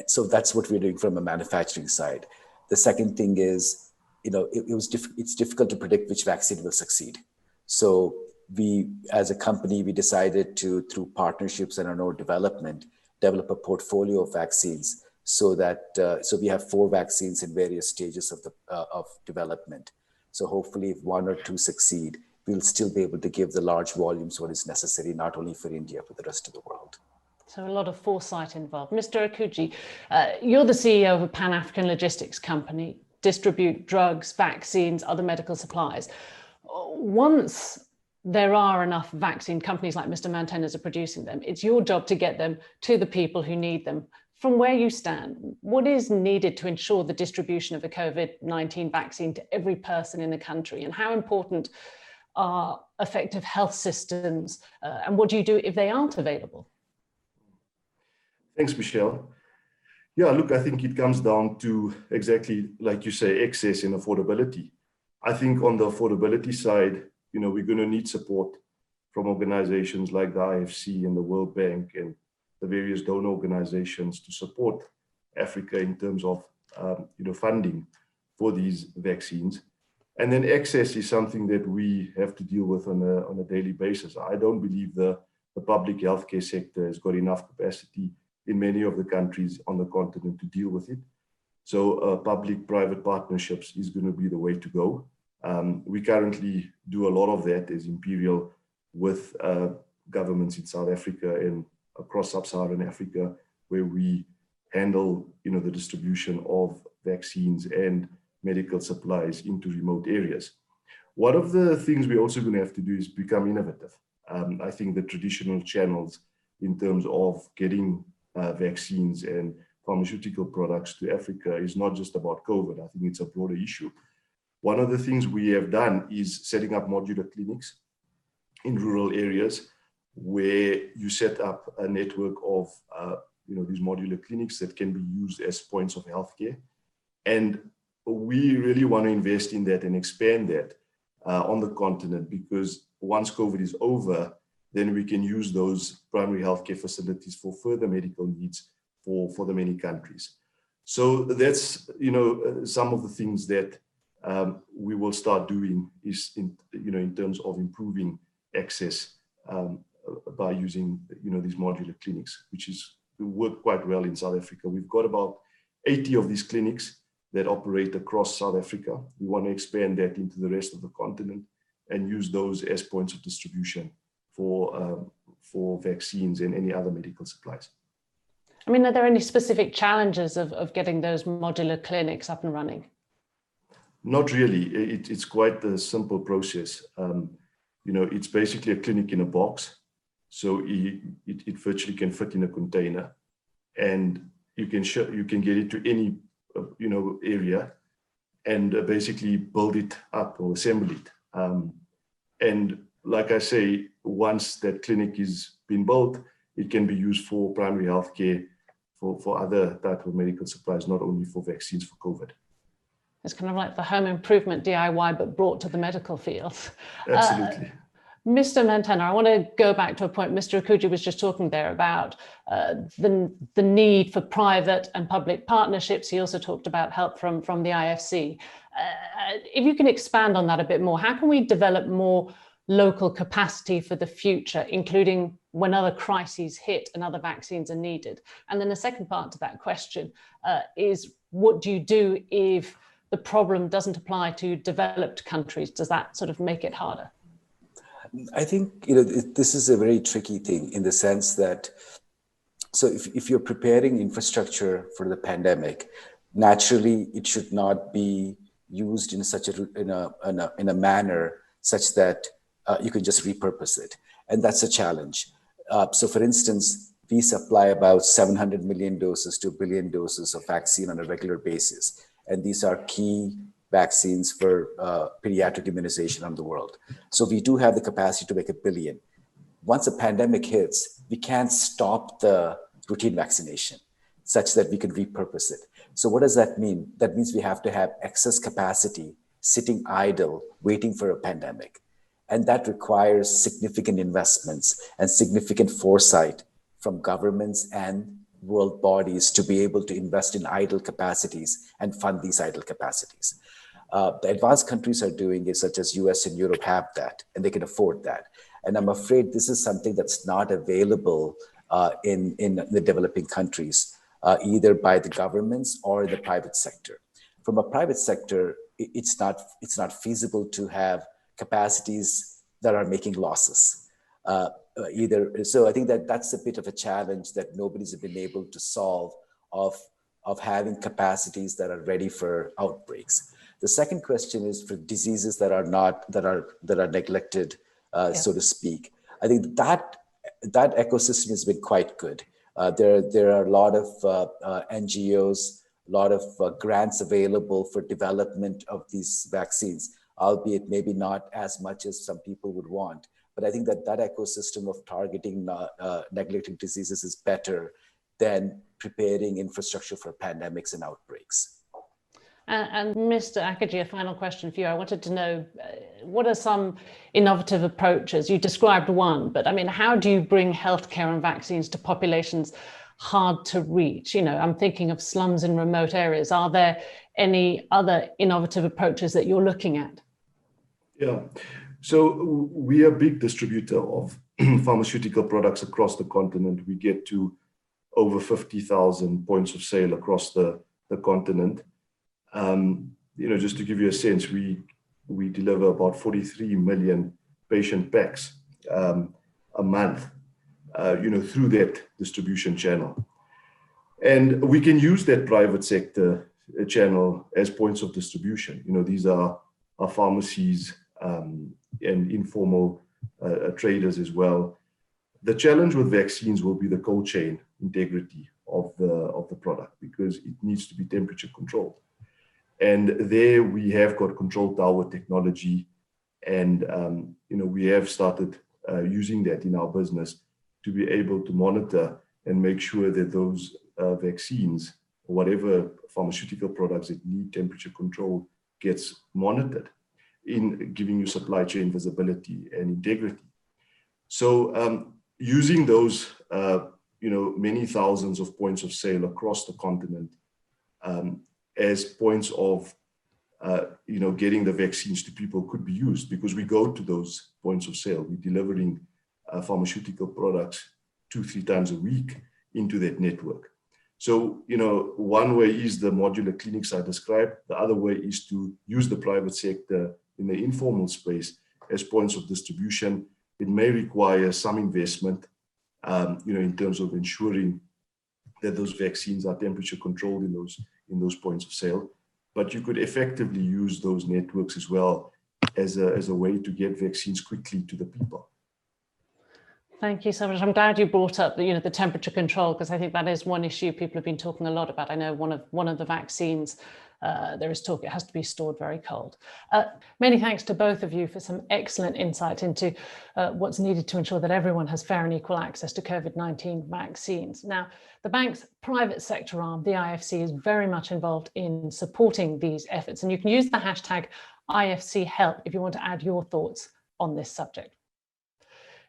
So that's what we're doing from a manufacturing side. The second thing is, it's difficult to predict which vaccine will succeed. So we, as a company, we decided to, through partnerships and our own development, develop a portfolio of vaccines so that so we have 4 vaccines in various stages of development. So hopefully, if 1 or 2 succeed, we'll still be able to give the large volumes what is necessary, not only for India, but the rest of the world. So a lot of foresight involved. Mr. Akuji, you're the CEO of a Pan-African logistics company, distribute drugs, vaccines, other medical supplies. Once there are enough vaccine companies like Mr. Mantena's are producing them, it's your job to get them to the people who need them. From where you stand, what is needed to ensure the distribution of a COVID-19 vaccine to every person in the country? And how important are effective health systems? And what do you do if they aren't available? Thanks, Michelle. Yeah, look, I think it comes down to exactly like you say, access and affordability. I think on the affordability side, we're going to need support from organizations like the IFC and the World Bank and the various donor organizations to support Africa in terms of funding for these vaccines. And then access is something that we have to deal with on a daily basis. I don't believe the public healthcare sector has got enough capacity in many of the countries on the continent to deal with it. So public-private partnerships is going to be the way to go. We currently do a lot of that as Imperial with governments in South Africa and across sub-Saharan Africa, where we handle the distribution of vaccines and medical supplies into remote areas. One of the things we're also going to have to do is become innovative. I think the traditional channels in terms of getting vaccines and pharmaceutical products to Africa is not just about COVID. I think it's a broader issue. One of the things we have done is setting up modular clinics in rural areas where you set up a network of these modular clinics that can be used as points of healthcare. And we really want to invest in that and expand that on the continent, because once COVID is over, then we can use those primary healthcare facilities for further medical needs for the many countries. So that's some of the things that we will start doing is in terms of improving access by using these modular clinics, which work quite well in South Africa. We've got about 80 of these clinics that operate across South Africa. We want to expand that into the rest of the continent and use those as points of distribution for vaccines and any other medical supplies. I mean, are there any specific challenges of getting those modular clinics up and running? Not really. It's quite a simple process. It's basically a clinic in a box. So it virtually can fit in a container, and you can get it to any area and basically build it up or assemble it. And like I say, once that clinic is been built, it can be used for primary health care, for other type of medical supplies, not only for vaccines for COVID. It's kind of like the home improvement DIY, but brought to the medical field. Absolutely. Mr. Mantena, I want to go back to a point Mr. Akuji was just talking there about the need for private and public partnerships. He also talked about help from the IFC. If you can expand on that a bit more, how can we develop more local capacity for the future, including when other crises hit and other vaccines are needed? And then the second part to that question is, what do you do if the problem doesn't apply to developed countries? Does that sort of make it harder? I think this is a very tricky thing in the sense that, so if you're preparing infrastructure for the pandemic, naturally it should not be used in such a manner such that you can just repurpose it, and that's a challenge. So, for instance, we supply about 700 million doses to 1 billion doses of vaccine on a regular basis, and these are key vaccines for pediatric immunization around the world. So we do have the capacity to make 1 billion. Once a pandemic hits, we can't stop the routine vaccination such that we can repurpose it. So what does that mean? That means we have to have excess capacity sitting idle, waiting for a pandemic. And that requires significant investments and significant foresight from governments and world bodies to be able to invest in idle capacities and fund these idle capacities. The advanced countries are doing it, such as US and Europe have that, and they can afford that. And I'm afraid this is something that's not available in the developing countries, either by the governments or the private sector. From a private sector, it's not feasible to have capacities that are making losses either. So I think that's a bit of a challenge that nobody's been able to solve of having capacities that are ready for outbreaks. The second question is for diseases that are neglected, so to speak. I think that ecosystem has been quite good. There are a lot of NGOs, a lot of grants available for development of these vaccines, albeit maybe not as much as some people would want. But I think that ecosystem of targeting neglected diseases is better than preparing infrastructure for pandemics and outbreaks. And Mr. Akaji, a final question for you. I wanted to know, what are some innovative approaches? You described one, but I mean, how do you bring healthcare and vaccines to populations hard to reach? I'm thinking of slums in remote areas. Are there any other innovative approaches that you're looking at? Yeah, so we are a big distributor of pharmaceutical products across the continent. We get to over 50,000 points of sale across the continent. Just to give you a sense, we deliver about 43 million patient packs a month, through that distribution channel. And we can use that private sector channel as points of distribution. These are pharmacies and informal traders as well. The challenge with vaccines will be the cold chain integrity of the product, because it needs to be temperature controlled. And there we have got control tower technology, and we have started using that in our business to be able to monitor and make sure that those vaccines or whatever pharmaceutical products that need temperature control gets monitored in giving you supply chain visibility and integrity. So using those, many thousands of points of sale across the continent as points of, getting the vaccines to people could be used, because we go to those points of sale. We're delivering pharmaceutical products 2-3 times a week into that network. So, one way is the modular clinics I described. The other way is to use the private sector in the informal space as points of distribution. It may require some investment, in terms of ensuring that those vaccines are temperature controlled in those points of sale. But you could effectively use those networks as well as a way to get vaccines quickly to the people. Thank you so much. I'm glad you brought up the temperature control, because I think that is one issue people have been talking a lot about. I know one of the vaccines, there is talk it has to be stored very cold. Many thanks to both of you for some excellent insight into what's needed to ensure that everyone has fair and equal access to COVID-19 vaccines. Now, the bank's private sector arm, the IFC, is very much involved in supporting these efforts, and you can use the hashtag IFCHelp if you want to add your thoughts on this subject.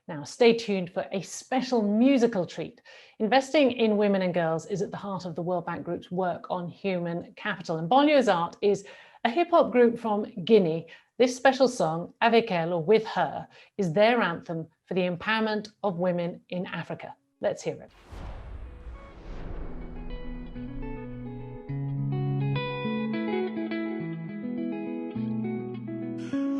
Now, stay tuned for a special musical treat. Investing in women and girls is at the heart of the World Bank Group's work on human capital. And Bolio's Art is a hip-hop group from Guinea. This special song, Avec Elle, or With Her, is their anthem for the empowerment of women in Africa. Let's hear it.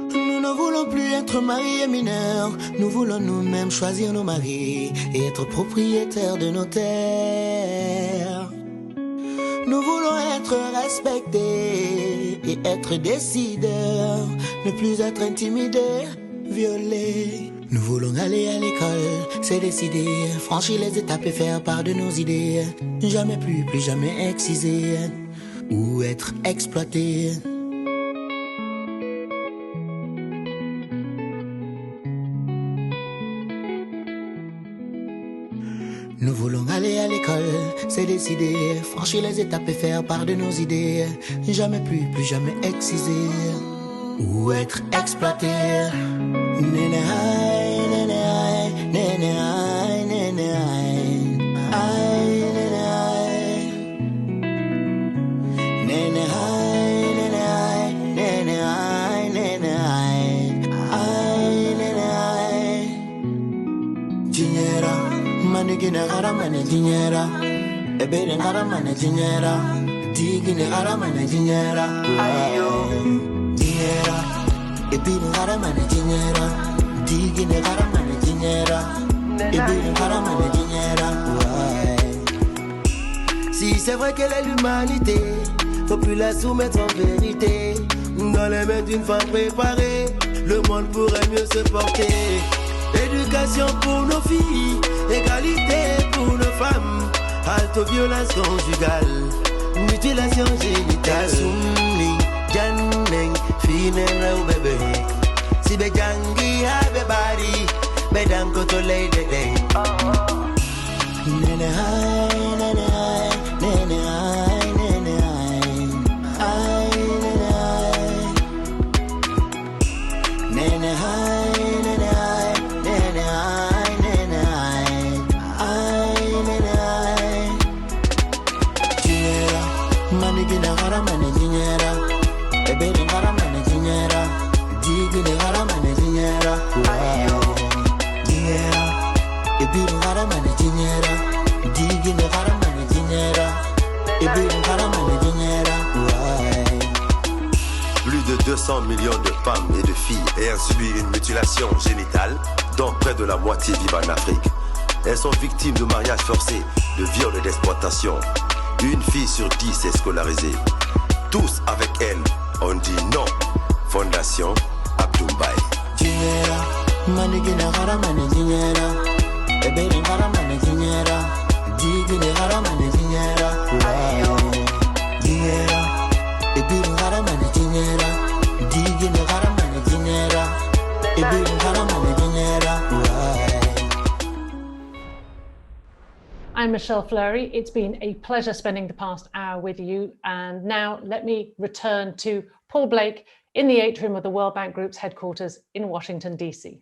Nous ne voulons plus être mariés et mineurs, nous voulons nous-mêmes choisir nos maris et être propriétaires de nos terres. Nous voulons être respectés et être décideurs, ne plus être intimidés, violés. Nous voulons aller à l'école, c'est décidé, franchir les étapes et faire part de nos idées. Jamais plus jamais excisés ou être exploités. Nous voulons aller à l'école, c'est décidé, franchir les étapes et faire part de nos idées. Jamais plus jamais excisés ou être exploités. Nene aïe, nene aïe, nene aïe, nene aïe, aïe, nene aïe. Nene aïe, nene aïe, nene aïe, nene aïe, aïe, nene aïe. Dinera. Manigine garamane dinera, ebere garamane dinera, digine garamane dinera, ayo dinera, ebere garamane dinera, digine garamane dinera, ebere garamane dinera. Si c'est vrai qu'elle est l'humanité, faut plus la soumettre en vérité. Dans les mains d'une femme préparée, le monde pourrait mieux se porter. Éducation pour nos filles, égalité pour nos femmes, halte aux violences conjugales, mutilation génitale. Sumni, janneng, finera ou bébé. Si be jangi have body, bedang koto lay de day. Nene hai, nene hai, nene hai, nene hai, hai, nene hai, nene hai. Plus de 200 millions de femmes et de filles ayant subi une mutilation génitale, dont près de la moitié vivent en Afrique. Elles sont victimes de mariages forcés, de viols et d'exploitation. Une fille sur 10 est scolarisée. Tous avec elle, on dit non. Fondation Abdoumbaye. I'm Michelle Fleury. It's been a pleasure spending the past hour with you. And now let me return to Paul Blake in the atrium of the World Bank Group's headquarters in Washington, DC.